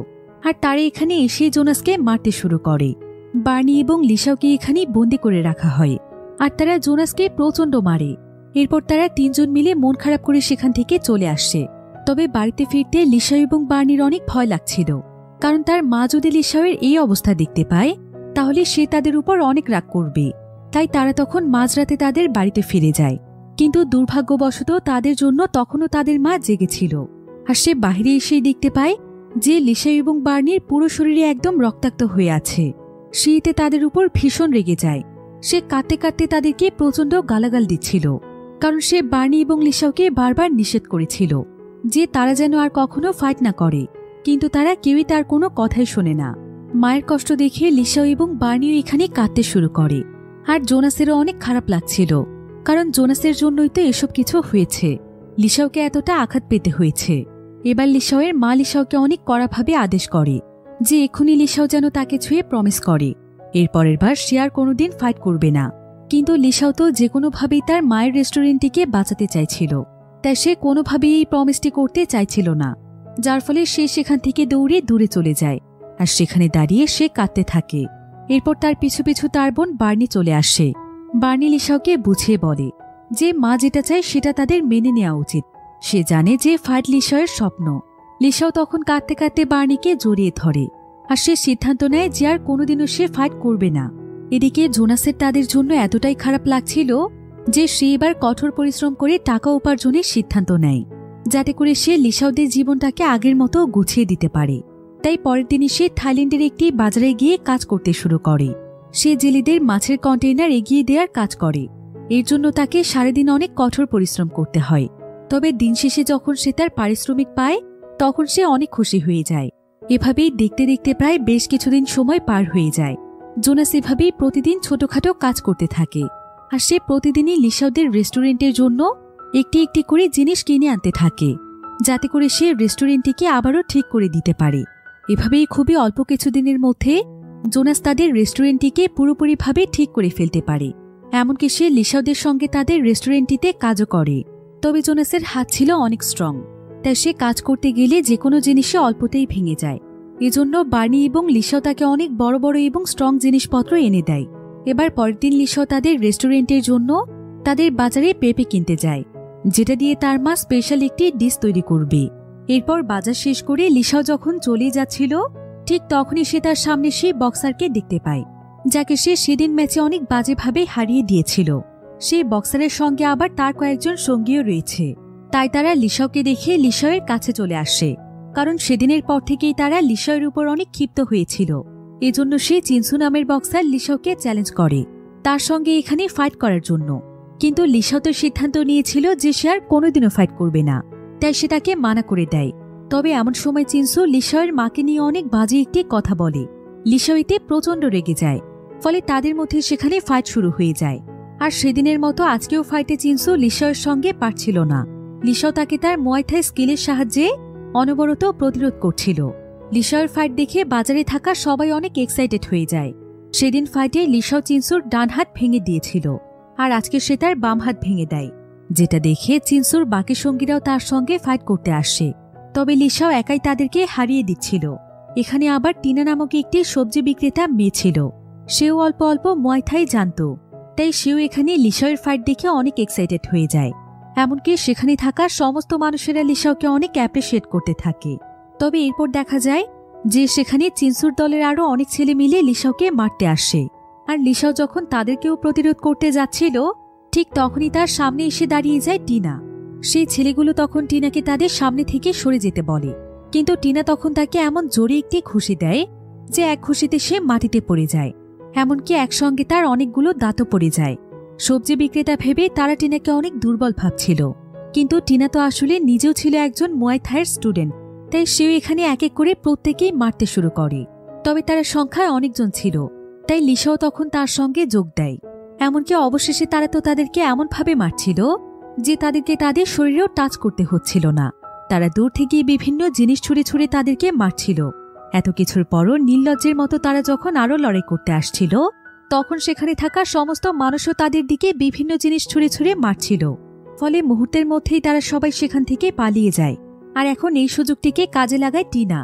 A: আর তারা এখানে এসে জোনাসকে মারতে শুরু করে। বার্নি এবং লিসাওকে এখানে বন্দি করে রাখা হয়, আর তারা জোনাসকে প্রচণ্ড মারে। এরপর তারা তিনজন মিলে মন খারাপ করে সেখান থেকে চলে আসে। তবে বাড়িতে ফিরতে লিসাও এবং বার্নির অনেক ভয় লাগছিল, কারণ তার মা যদি লিসাওয়ের এই অবস্থা দেখতে পায়, তাহলে সে তাদের উপর অনেক রাগ করবে। তাই তারা তখন মাঝরাতে তাদের বাড়িতে ফিরে যায়। কিন্তু দুর্ভাগ্যবশত তাদের জন্য তখনও তাদের মা জেগেছিল। আর সে বাইরে এসেই দেখতে পায় যে লিসাও এবং বার্নির পুরো শরীরে একদম রক্তাক্ত হয়ে আছে। সে এতে তাদের উপর ভীষণ রেগে যায়। সে কাঁদতে কাঁদতে তাদেরকে প্রচণ্ড গালাগাল দিচ্ছিল, কারণ সে বার্নি এবং লিসাওকে বারবার নিষেধ করেছিল যে তারা যেন আর কখনো ফাইট না করে। কিন্তু তারা কেউই তার কোনো কথাই শোনে না। মায়ের কষ্ট দেখে লিসাও এবং বার্নিও এখানে কাঁদতে শুরু করে। আর জোনাসেরও অনেক খারাপ লাগছিল, কারণ জোনাসের জন্যই তো এসব কিছু হয়েছে। লিসাওকে এতটা আঘাত পেতে হয়েছে। এবার লিসাওয়ের মা লিসাওকে অনেক কড়াভাবে আদেশ করে যে এক্ষুনি লিসাও যেন তাকে ছুঁয়ে প্রমিস করে এরপরের বার সে আর কোনোদিন ফাইট করবে না। কিন্তু লিসাও তো যে কোনোভাবেই তার মায়ের রেস্টুরেন্টটিকে বাঁচাতে চাইছিল, তাই সে কোনোভাবেই এই প্রমিসটি করতে চাইছিল না, যার ফলে সে সেখান থেকে দৌড়ে দূরে চলে যায়। আর সেখানে দাঁড়িয়ে সে কাঁদতে থাকে। এরপর তার পিছু পিছু তার বোন বার্নি চলে আসে। বার্নি লিসাওকে বুঝিয়ে বলে যে মা যেটা চায় সেটা তাদের মেনে নেওয়া উচিত। সে জানে যে ফাইট লিসাওয়ের স্বপ্ন। লিসাও তখন কাঁদতে কাঁদতে বার্নিকে জড়িয়ে ধরে, আর সে সিদ্ধান্ত নেয় যে আর কোনোদিনও সে ফাইট করবে না। এদিকে জোনাসের তাদের জন্য এতটাই খারাপ লাগছিল যে সে এবার কঠোর পরিশ্রম করে টাকা উপার্জনের সিদ্ধান্ত নেয়, যাতে করে সে লিসাওদের জীবনটাকে আগের মতো গুছিয়ে দিতে পারে। তাই পরের দিনই সে থাইল্যান্ডের একটি বাজারে গিয়ে কাজ করতে শুরু করে। সে জেলেদের মাছের কন্টেইনার এগিয়ে দেওয়ার কাজ করে। এর জন্য তাকে সারাদিন অনেক কঠোর পরিশ্রম করতে হয়। তবে দিন শেষে যখন সে তার পারিশ্রমিক পায়, তখন সে অনেক খুশি হয়ে যায়। এভাবেই দেখতে দেখতে প্রায় বেশ কিছুদিন সময় পার হয়ে যায়। জোনাস এভাবেই প্রতিদিন ছোটখাটো কাজ করতে থাকে। আর সে প্রতিদিনই লিসাওদের রেস্টুরেন্টের জন্য একটি একটি করে জিনিস কিনে আনতে থাকে, যাতে করে সে রেস্টুরেন্টটিকে আবারও ঠিক করে দিতে পারে। এভাবেই খুবই অল্প কিছুদিনের মধ্যে জোনাস তাদের রেস্টুরেন্টটিকে পুরোপুরিভাবে ঠিক করে ফেলতে পারে। এমনকি সে লিসাওদের সঙ্গে তাদের রেস্টুরেন্টটিতে কাজও করে। তবে জোনাসের হাত ছিল অনেক স্ট্রং, তাই সে কাজ করতে গেলে যে কোনো জিনিসে অল্পতেই ভেঙে যায়। এজন্য বার্নি এবং লিসাও তাকে অনেক বড় বড় এবং স্ট্রং জিনিসপত্র এনে দেয়। এবার পরের দিন লিসাও তাদের রেস্টুরেন্টের জন্য তাদের বাজারে পেঁপে কিনতে যায়, যেটা দিয়ে তার মা স্পেশাল একটি ডিশ তৈরি করবে। এরপর বাজার শেষ করে লিসাও যখন চলে যাচ্ছিল, ঠিক তখনই সে তার সামনে সেই বক্সারকে দেখতে পায়, যাকে সে সেদিন ম্যাচে অনেক বাজেভাবে হারিয়ে দিয়েছিল। সেই বক্সারের সঙ্গে আবার তার কয়েকজন সঙ্গীও রয়েছে। তাই তারা লিসাওকে দেখে লিসাওয়ের কাছে চলে আসে, কারণ সেদিনের পর থেকেই তারা লিসাওয়ের উপর অনেক ক্ষিপ্ত হয়েছিল। এজন্য সে চিনসু নামের বক্সার লিসাওকে চ্যালেঞ্জ করে তার সঙ্গে এখানে ফাইট করার জন্য। কিন্তু লিসাও তো সিদ্ধান্ত নিয়েছিল যে সে আর কোনোদিনও ফাইট করবে না, তাই সে তাকে মানা করে দেয়। তবে এমন সময় চিনসু লিসাওয়ের মাকে নিয়ে অনেক বাজে একটি কথা বলে। লিসাও এতে প্রচণ্ড রেগে যায়, ফলে তাদের মধ্যে সেখানে ফাইট শুরু হয়ে যায়। আর সেদিনের মতো আজকেও ফাইটে চিনসু লিসাওয়ের সঙ্গে পারছিল না। লিসাও তাকে তার মুয়াই থাই স্কিলের সাহায্যে অনবরত প্রতিরোধ করছিল। লিসাওয়ের ফাইট দেখে বাজারে থাকা সবাই অনেক এক্সাইটেড হয়ে যায়। সেদিন ফাইটে লিসাও চিনসুর ডান হাত ভেঙে দিয়েছিল, আর আজকে সে তার বাম হাত ভেঙে দেয়, যেটা দেখে চিনসুর বাকি সঙ্গীরাও তার সঙ্গে ফাইট করতে আসে। তবে লিসাও একাই তাদেরকে হারিয়ে দিচ্ছিল। এখানে আবার টিনা নামক একটি সবজি বিক্রেতা মেয়ে ছিল। সেও অল্প অল্প মুয়াই থাই জানত, তাই সেও এখানে লিসাওয়ের ফাইট দেখে অনেক এক্সাইটেড হয়ে যায়। এমনকি সেখানে থাকা সমস্ত মানুষেরা লিসাওকে অনেক অ্যাপ্রিশিয়েট করতে থাকে। তবে এরপর দেখা যায় যে সেখানে চিনসুর দলের আরও অনেক ছেলে মিলে লিসাওকে মারতে আসে। আর লিসাও যখন তাদেরকেও প্রতিরোধ করতে যাচ্ছিল, ঠিক তখনই তার সামনে এসে দাঁড়িয়ে যায় টিনা। সেই ছেলেগুলো তখন টিনাকে তাদের সামনে থেকে সরে যেতে বলে, কিন্তু টিনা তখন তাকে এমন জোরে একটি ঘুষি দেয় যে এক ঘুষিতে সে মাটিতে পড়ে যায়। এমনকি একসঙ্গে তার অনেকগুলো দাঁতও পড়ে যায়। সবজি বিক্রেতা ভেবে তারা টিনাকে অনেক দুর্বল ভাবছিল, কিন্তু টিনা তো আসলে নিজেও ছিল একজন মুয়াই থাইয়ের স্টুডেন্ট, তাই সেও এখানে এক এক করে প্রত্যেকেই মারতে শুরু করে। তবে তারা সংখ্যায় অনেকজন ছিল, তাই লিসাও তখন তার সঙ্গে যোগ দেয়। এমনকি অবশেষে তারা তো তাদেরকে এমনভাবে মারছিল যে তাদেরকে তাদের শরীরেও টাচ করতে হচ্ছিল না। তারা দূর থেকে বিভিন্ন জিনিস ছুঁড়ে ছুঁড়ে তাদেরকে মারছিল। এত কিছুর পরও নির্লজ্জের মতো তারা যখন আরও লড়াই করতে আসছিল, তখন সেখানে থাকা সমস্ত মানুষও তাদের দিকে বিভিন্ন জিনিস ছুঁড়ে ছুঁড়ে মারছিল। ফলে মুহূর্তের মধ্যেই তারা সবাই সেখান থেকে পালিয়ে যায়। আর এখন এই সুযোগটিকে কাজে লাগায় টিনা।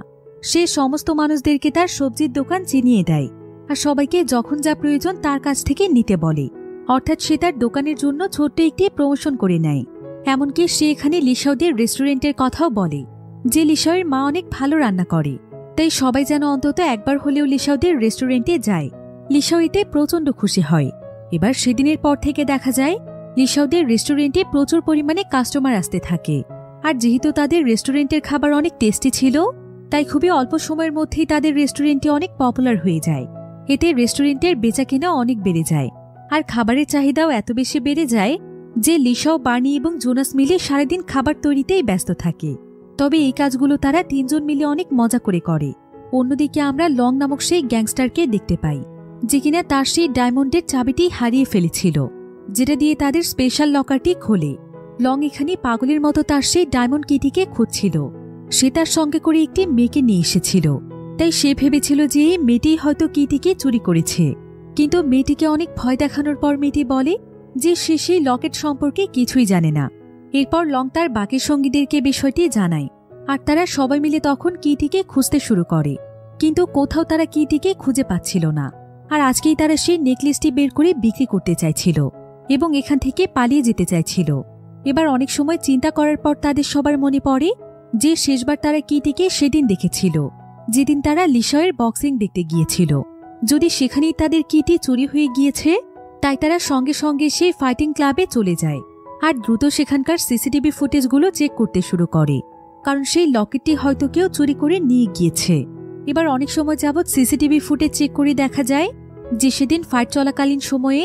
A: সে সমস্ত মানুষদেরকে তার সবজির দোকান চিনিয়ে দেয়, আর সবাইকে যখন যা প্রয়োজন তার কাছ থেকে নিতে বলে। অর্থাৎ সে তার দোকানের জন্য ছোট্ট একটি প্রমোশন করে নেয়। এমনকি সে এখানে লিসাওদের রেস্টুরেন্টের কথাও বলে যে লিসাওয়ের মা অনেক ভালো রান্না করে, তাই সবাই যেন অন্তত একবার হলেও লিসাওদের রেস্টুরেন্টে যায়। লিসাও এতে প্রচণ্ড খুশি হয়। এবার সেদিনের পর থেকে দেখা যায় লিসাওদের রেস্টুরেন্টে প্রচুর পরিমাণে কাস্টমার আসতে থাকে। আর যেহেতু তাদের রেস্টুরেন্টের খাবার অনেক টেস্টি ছিল, তাই খুবই অল্প সময়ের মধ্যেই তাদের রেস্টুরেন্টটি অনেক পপুলার হয়ে যায়। এতে রেস্টুরেন্টের বেচাকেনা অনেক বেড়ে যায়, আর খাবারের চাহিদাও এত বেশি বেড়ে যায় যে লিসাও, বার্নি এবং জোনাস মিলে সারাদিন খাবার তৈরিতেই ব্যস্ত থাকে। তবে এই কাজগুলো তারা তিনজন মিলে অনেক মজা করে। অন্যদিকে আমরা লং নামক সেই গ্যাংস্টারকে দেখতে পাই, যে কিনা তার সেই ডায়মন্ডের চাবিটি হারিয়ে ফেলেছিল, যেটা দিয়ে তাদের স্পেশাল লকারটি খোলে। লং এখানে পাগলের মতো তার সেই ডায়মন্ড কিটিকে খুঁজছিল। সে তার সঙ্গে করে একটি মেয়েকে নিয়ে এসেছিল, তাই সে ভেবেছিল যে এই মেয়েটি হয়তো কিটিকে চুরি করেছে। কিন্তু মেয়েটিকে অনেক ভয় দেখানোর পর মেয়েটি বলে যে সে সেই লকেট সম্পর্কে কিছুই জানে না। এরপর লং তার বাকি সঙ্গীদেরকে বিষয়টি জানায়, আর তারা সবাই মিলে তখন কিটিকে খুঁজতে শুরু করে। কিন্তু কোথাও তারা কিটিকে খুঁজে পাচ্ছিল না। আর আজকেই তারা সেই নেকলেসটি বের করে বিক্রি করতে চাইছিল এবং এখান থেকে পালিয়ে যেতে চাইছিল। এবার অনেক সময় চিন্তা করার পর তাদের সবার মনে পড়ে যে শেষবার তারা কিটিকে সেদিন দেখেছিল, যেদিন তারা লিসাওয়ের বক্সিং দেখতে গিয়েছিল। যদি সেখানেই তাদের কিটি চুরি হয়ে গিয়েছে, তাই তারা সঙ্গে সঙ্গে সেই ফাইটিং ক্লাবে চলে যায় আর দ্রুত সেখানকার সিসিটিভি ফুটেজগুলো চেক করতে শুরু করে, কারণ সেই লকেটটি হয়তো কেউ চুরি করে নিয়ে গিয়েছে। এবার অনেক সময় যাবৎ সিসিটিভি ফুটেজ চেক করে দেখা যায় যে সেদিন ফাইট চলাকালীন সময়ে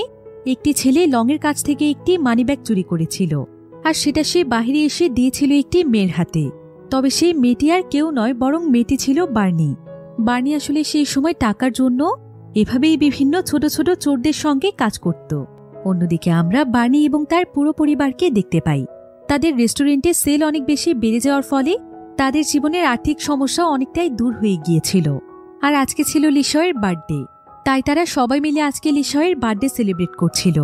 A: একটি ছেলে লংয়ের কাছ থেকে একটি মানিব্যাগ চুরি করেছিল, আর সেটা সে বাহিরে এসে দিয়েছিল একটি মেয়ের হাতে। তবে সেই মেয়েটি আর কেউ নয়, বরং মেয়েটি ছিল বার্নি। বার্নি আসলে সেই সময় টাকার জন্য এভাবেই বিভিন্ন ছোট ছোট চোরদের সঙ্গে কাজ করত। অন্যদিকে আমরা বার্নি এবং তার পুরো পরিবারকে দেখতে পাই। তাদের রেস্টুরেন্টে সেল অনেক বেশি বেড়ে যাওয়ার ফলে তাদের জীবনের আর্থিক সমস্যা অনেকটাই দূর হয়ে গিয়েছিল। আর আজকে ছিল লিসাওয়ের বার্থডে, তাই তারা সবাই মিলে আজকে লিসাওয়ের বার্থডে সেলিব্রেট করছিল।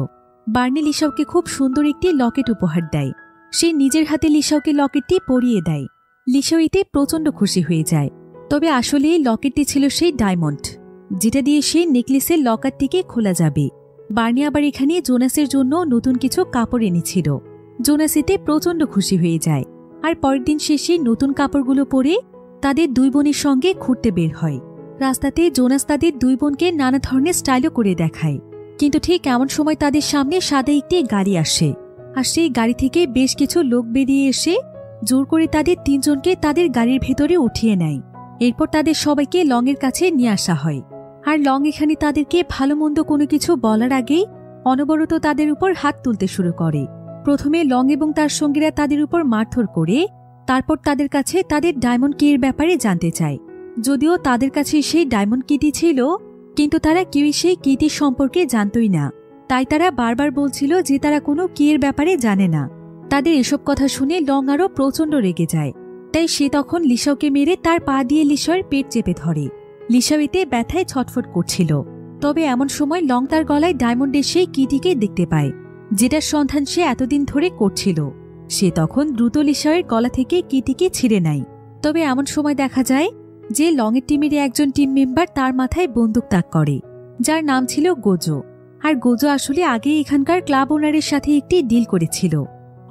A: বার্নি লিসাওকে খুব সুন্দর একটি লকেট উপহার দেয়। সে নিজের হাতে লিসাওকে লকেটটি পরিয়ে দেয়। লিসাও এতে প্রচণ্ড খুশি হয়ে যায়। তবে আসলে এই লকেটটি ছিল সেই ডায়মন্ড, যেটা দিয়ে সেই নেকলেসের লকারটিকে খোলা যাবে। বার্নি আবার এখানে জোনাসের জন্য নতুন কিছু কাপড় এনেছিল। জোনাস এতে প্রচণ্ড খুশি হয়ে যায়, আর পরের দিন সে সেই নতুন কাপড়গুলো পরে তাদের দুই বোনের সঙ্গে ঘুরতে বের হয়। রাস্তাতে জোনাস তাদের দুই বোনকে নানা ধরনের স্টাইলও করে দেখায়। কিন্তু ঠিক এমন সময় তাদের সামনে সাদা একটি গাড়ি আসে, আর সেই গাড়ি থেকে বেশ কিছু লোক বেরিয়ে এসে জোর করে তাদের তিনজনকে তাদের গাড়ির ভেতরে উঠিয়ে নেয়। এরপর তাদের সবাইকে লংয়ের কাছে নিয়ে আসা হয়। আর লং এখানে তাদেরকে ভালো মন্দ কোনো কিছু বলার আগেই অনবরত তাদের উপর হাত তুলতে শুরু করে। প্রথমে লং এবং তার সঙ্গীরা তাদের উপর মারধর করে তারপর তাদের কাছে তাদের ডায়মন্ড কি এর ব্যাপারে জানতে চায়। যদিও তাদের কাছে সেই ডায়মন্ড কিটি ছিল, কিন্তু তারা কেউই সেই কিটির সম্পর্কে জানতই না। তাই তারা বারবার বলছিল যে তারা কোনো কি এর ব্যাপারে জানে না। তাদের এসব কথা শুনে লং আরও প্রচণ্ড রেগে যায়। তাই সে তখন লিসাওকে মেরে তার পা দিয়ে লিসাওয়ের পেট চেপে ধরে। লিসাও এতে ব্যথায় ছটফট করছিল। তবে এমন সময় লং তার গলায় ডায়মন্ডের সেই কিটিকে দেখতে পায়, যেটার সন্ধান সে এতদিন ধরে করছিল। সে তখন দ্রুত লিসাওয়ের গলা থেকে কিটিকে ছিঁড়ে নেয়। তবে এমন সময় দেখা যায় যে লংয়ের টিমের একজন টিম মেম্বার তার মাথায় বন্দুক তাক করে, যার নাম ছিল গোজো। আর গোজো আসলে আগেই এখানকার ক্লাব ওনারের সাথে একটি ডিল করেছিল,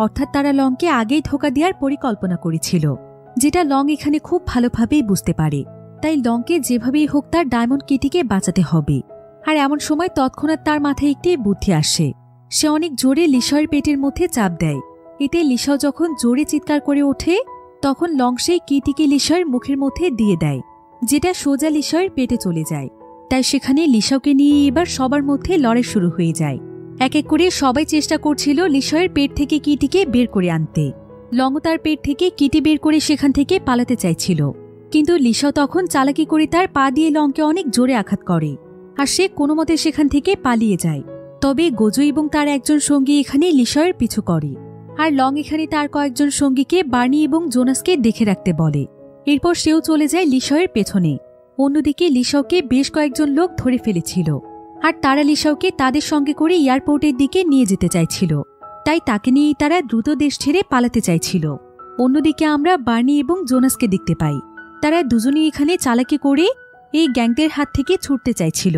A: অর্থাৎ তারা লংকে আগেই ধোঁকা দেওয়ার পরিকল্পনা করেছিল, যেটা লং এখানে খুব ভালোভাবেই বুঝতে পারে। তাই লংকে যেভাবেই হোক তার ডায়মন্ড কিটিকে বাঁচাতে হবে। আর এমন সময় তৎক্ষণাৎ তার মাথায় একটি বুদ্ধি আসে। সে অনেক জোরে লিসাওয়ের পেটের মধ্যে চাপ দেয়। এতে লিসাও যখন জোরে চিৎকার করে ওঠে, তখন লং সেই কিটিকে লিসাওয়ের মুখের মধ্যে দিয়ে দেয়, যেটা সোজা লিসাওয়ের পেটে চলে যায়। তাই সেখানে লিসাওকে নিয়ে এবার সবার মধ্যে লড়াই শুরু হয়ে যায়। এক এক করে সবাই চেষ্টা করছিল লিসাওয়ের পেট থেকে কিটিকে বের করে আনতে। লং তার পেট থেকে কিটি বের করে সেখান থেকে পালাতে চাইছিল, কিন্তু লিসাও তখন চালাকি করে তার পা দিয়ে লংকে অনেক জোরে আঘাত করে, আর সে কোনো মতে সেখান থেকে পালিয়ে যায়। তবে গোজো এবং তার একজন সঙ্গী এখানে লিসাওয়ের পিছু করে, আর লং এখানে তার কয়েকজন সঙ্গীকে বার্নি এবং জোনাসকে দেখে রাখতে বলে। এরপর সেও চলে যায় লিসাওয়ের পেছনে। অন্যদিকে লিসাওকে বেশ কয়েকজন লোক ধরে ফেলেছিল, আর তারা লিসাওকে তাদের সঙ্গে করে এয়ারপোর্টের দিকে নিয়ে যেতে চাইছিল। তাই তাকে নিয়েই তারা দ্রুত দেশ ছেড়ে পালাতে চাইছিল। অন্যদিকে আমরা বার্নি এবং জোনাসকে দেখতে পাই। তারা দুজনেই এখানে চালাকি করে এই গ্যাংদের হাত থেকে ছুটতে চাইছিল।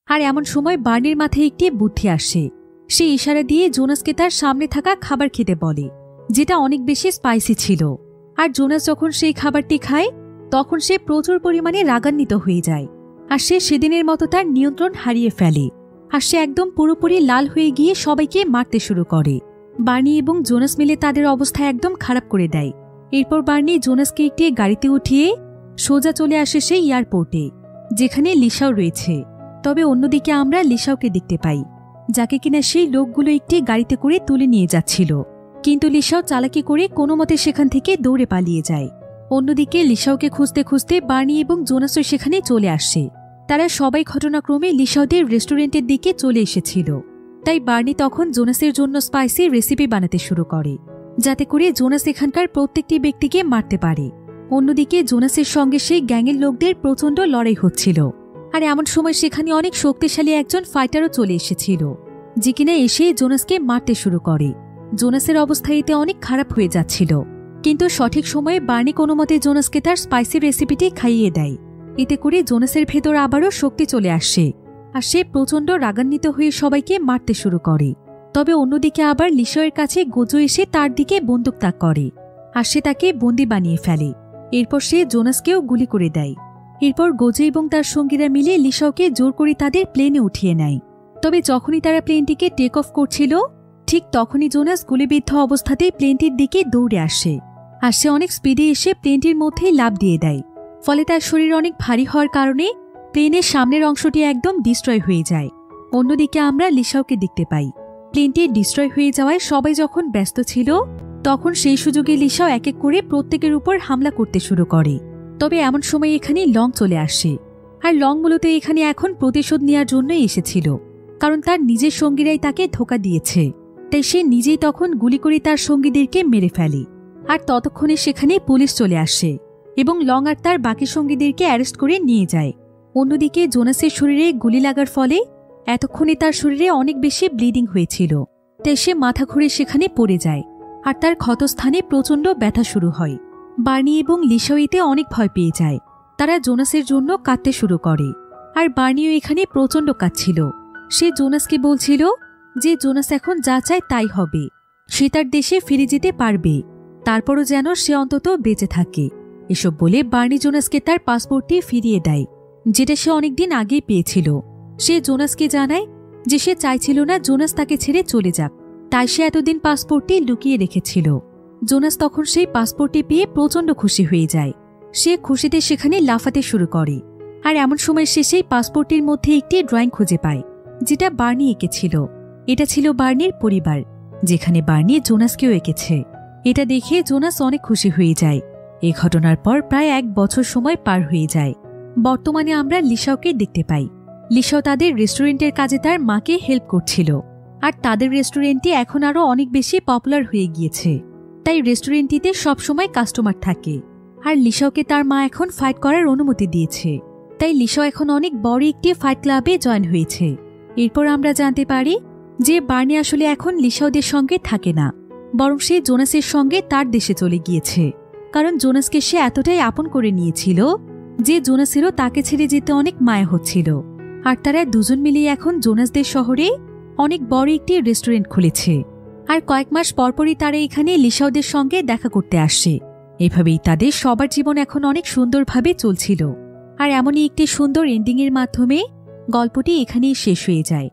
A: আর এমন সময় বার্নির মাথায় একটি বুদ্ধি আসে। সে ইশারা দিয়ে জোনাসকে তার সামনে থাকা খাবার খেতে বলে, যেটা অনেক বেশি স্পাইসি ছিল। আর জোনাস যখন সেই খাবারটি খায়, তখন সে প্রচুর পরিমাণে রাগান্বিত হয়ে যায়, আর সে সেদিনের মতো তার নিয়ন্ত্রণ হারিয়ে ফেলে। আর সে একদম পুরোপুরি লাল হয়ে গিয়ে সবাইকে মারতে শুরু করে। বার্নি এবং জোনাস মিলে তাদের অবস্থা একদম খারাপ করে দেয়। এরপর বার্নি জোনাসকে একটি গাড়িতে উঠিয়ে সোজা চলে আসে সেই এয়ারপোর্টে, যেখানে লিসাও রয়েছে। তবে অন্যদিকে আমরা লিসাওকে দেখতে পাই, যাকে কিনা সেই লোকগুলো একটি গাড়িতে করে তুলে নিয়ে যাচ্ছিল। কিন্তু লিসাও চালাকি করে কোনো মতে সেখান থেকে দৌড়ে পালিয়ে যায়। অন্যদিকে লিসাওকে খুঁজতে খুঁজতে বার্নি এবং জোনাসও সেখানে চলে আসে। তারা সবাই ঘটনাক্রমে লিসাওদের রেস্টুরেন্টের দিকে চলে এসেছিল। তাই বার্নি তখন জোনাসের জন্য স্পাইসি রেসিপি বানাতে শুরু করে, যাতে করে জোনাস এখানকার প্রত্যেকটি ব্যক্তিকে মারতে পারে। অন্যদিকে জোনাসের সঙ্গে সেই গ্যাংয়ের লোকদের প্রচণ্ড লড়াই হচ্ছিল। আর এমন সময় সেখানে অনেক শক্তিশালী একজন ফাইটারও চলে এসেছিল, যে কিনা এসে জোনাসকে মারতে শুরু করে। জোনাসের অবস্থা এতে অনেক খারাপ হয়ে যাচ্ছিল, কিন্তু সঠিক সময়ে বার্নি কোনো মতে জোনাসকে তার স্পাইসি রেসিপিটি খাইয়ে দেয়। এতে করে জোনাসের ভেতর আবারও শক্তি চলে আসে, আর সে প্রচণ্ড রাগান্বিত হয়ে সবাইকে মারতে শুরু করে। তবে অন্যদিকে আবার লিসাওয়ের কাছে গোজো এসে তার দিকে বন্দুক তাক করে, আর সে তাকে বন্দি বানিয়ে ফেলে। এরপর সে জোনাসকেও গুলি করে দেয়। এরপর গোজো এবং তার সঙ্গীরা মিলে লিসাওকে জোর করে তাদের প্লেনে উঠিয়ে নেয়। তবে যখনই তারা প্লেনটিকে টেক অফ করছিল, ঠিক তখনই জোনাস গুলিবিদ্ধ অবস্থাতেই প্লেনটির দিকে দৌড়ে আসে, আর সে অনেক স্পিডে এসে প্লেনটির মধ্যেই লাফ দিয়ে দেয়। ফলে তার শরীর অনেক ভারী হওয়ার কারণে প্লেনের সামনের অংশটি একদম ডিস্ট্রয় হয়ে যায়। অন্যদিকে আমরা লিসাওকে দেখতে পাই। প্লেনটি ডিস্ট্রয় হয়ে যাওয়ায় সবাই যখন ব্যস্ত ছিল, তখন সেই সুযোগে লিসাও এক এক করে প্রত্যেকের উপর হামলা করতে শুরু করে। তবে এমন সময় এখানে লং চলে আসে। আর লং মূলত এখানে এখন প্রতিশোধ নেওয়ার জন্যই এসেছিল, কারণ তার নিজের সঙ্গীরাই তাকে ধোঁকা দিয়েছে। তাই সে নিজেই তখন গুলি করে তার সঙ্গীদেরকে মেরে ফেলে। আর ততক্ষণে সেখানে পুলিশ চলে আসে এবং লং আর তার বাকি সঙ্গীদেরকে অ্যারেস্ট করে নিয়ে যায়। অন্যদিকে জোনাসের শরীরে গুলি লাগার ফলে এতক্ষণে তার শরীরে অনেক বেশি ব্লিডিং হয়েছিল। তাই সে মাথা ঘুরে সেখানে পড়ে যায়, আর তার ক্ষতস্থানে প্রচণ্ড ব্যথা শুরু হয়। বার্নি এবং লিসাও এতে অনেক ভয় পেয়ে যায়। তারা জোনাসের জন্য কাঁদতে শুরু করে। আর বার্নিও এখানে প্রচণ্ড কাঁদছিল। সে জোনাসকে বলছিল যে জোনাস এখন যা চায় তাই হবে, সে তার দেশে ফিরে যেতে পারবে, তারপরও যেন সে অন্তত বেঁচে থাকে। এসব বলে বার্নি জোনাসকে তার পাসপোর্টটি ফিরিয়ে দেয়, যেটা সে অনেকদিন আগেই পেয়েছিল। সে জোনাসকে জানায় যে সে চাইছিল না জোনাস তাকে ছেড়ে চলে যাক, তাই সে এতদিন পাসপোর্টটি লুকিয়ে রেখেছিল। জোনাস তখন সেই পাসপোর্টটি পেয়ে প্রচণ্ড খুশি হয়ে যায়। সে খুশিতে সেখানে লাফাতে শুরু করে। আর এমন সময় সে সেই পাসপোর্টটির মধ্যে একটি ড্রয়িং খুঁজে পায়, যেটা বার্নি এঁকেছিল। এটা ছিল বার্নির পরিবার, যেখানে বার্নি জোনাসকেও এঁকেছে। এটা দেখে জোনাস অনেক খুশি হয়ে যায়। এই ঘটনার পর প্রায় 1 বছর সময় পার হয়ে যায়। বর্তমানে আমরা লিসাওকে দেখতে পাই। লিসাও তাদের রেস্টুরেন্টের কাজে তার মাকে হেল্প করছিল। আর তাদের রেস্টুরেন্টটি এখন আরও অনেক বেশি পপুলার হয়ে গিয়েছে, তাই রেস্টুরেন্টটিতে সবসময় কাস্টমার থাকে। আর লিসাওকে তার মা এখন ফাইট করার অনুমতি দিয়েছে, তাই লিসাও এখন অনেক বড় একটি ফাইট ক্লাবে জয়েন হয়েছে। এরপর আমরা জানতে পারি যে বার্নি আসলে এখন লিসাওদের সঙ্গে থাকে না, বরং সে জোনাসের সঙ্গে তার দেশে চলে গিয়েছে। কারণ জোনাসকে সে এতটাই আপন করে নিয়েছিল যে জোনাসেরও তাকে ছেড়ে যেতে অনেক মায়া হচ্ছিল। আর তারা দুজন মিলে এখন জোনাসদের শহরে অনেক বড় একটি রেস্টুরেন্ট খুলেছে। আর কয়েক মাস পরপরই তারা এখানে লিসাওদের সঙ্গে দেখা করতে আসছে। এভাবেই তাদের সবার জীবন এখন অনেক সুন্দরভাবে চলছিল। আর এমনই একটি সুন্দর এন্ডিংয়ের মাধ্যমে গল্পটি এখানেই শেষ হয়ে যায়।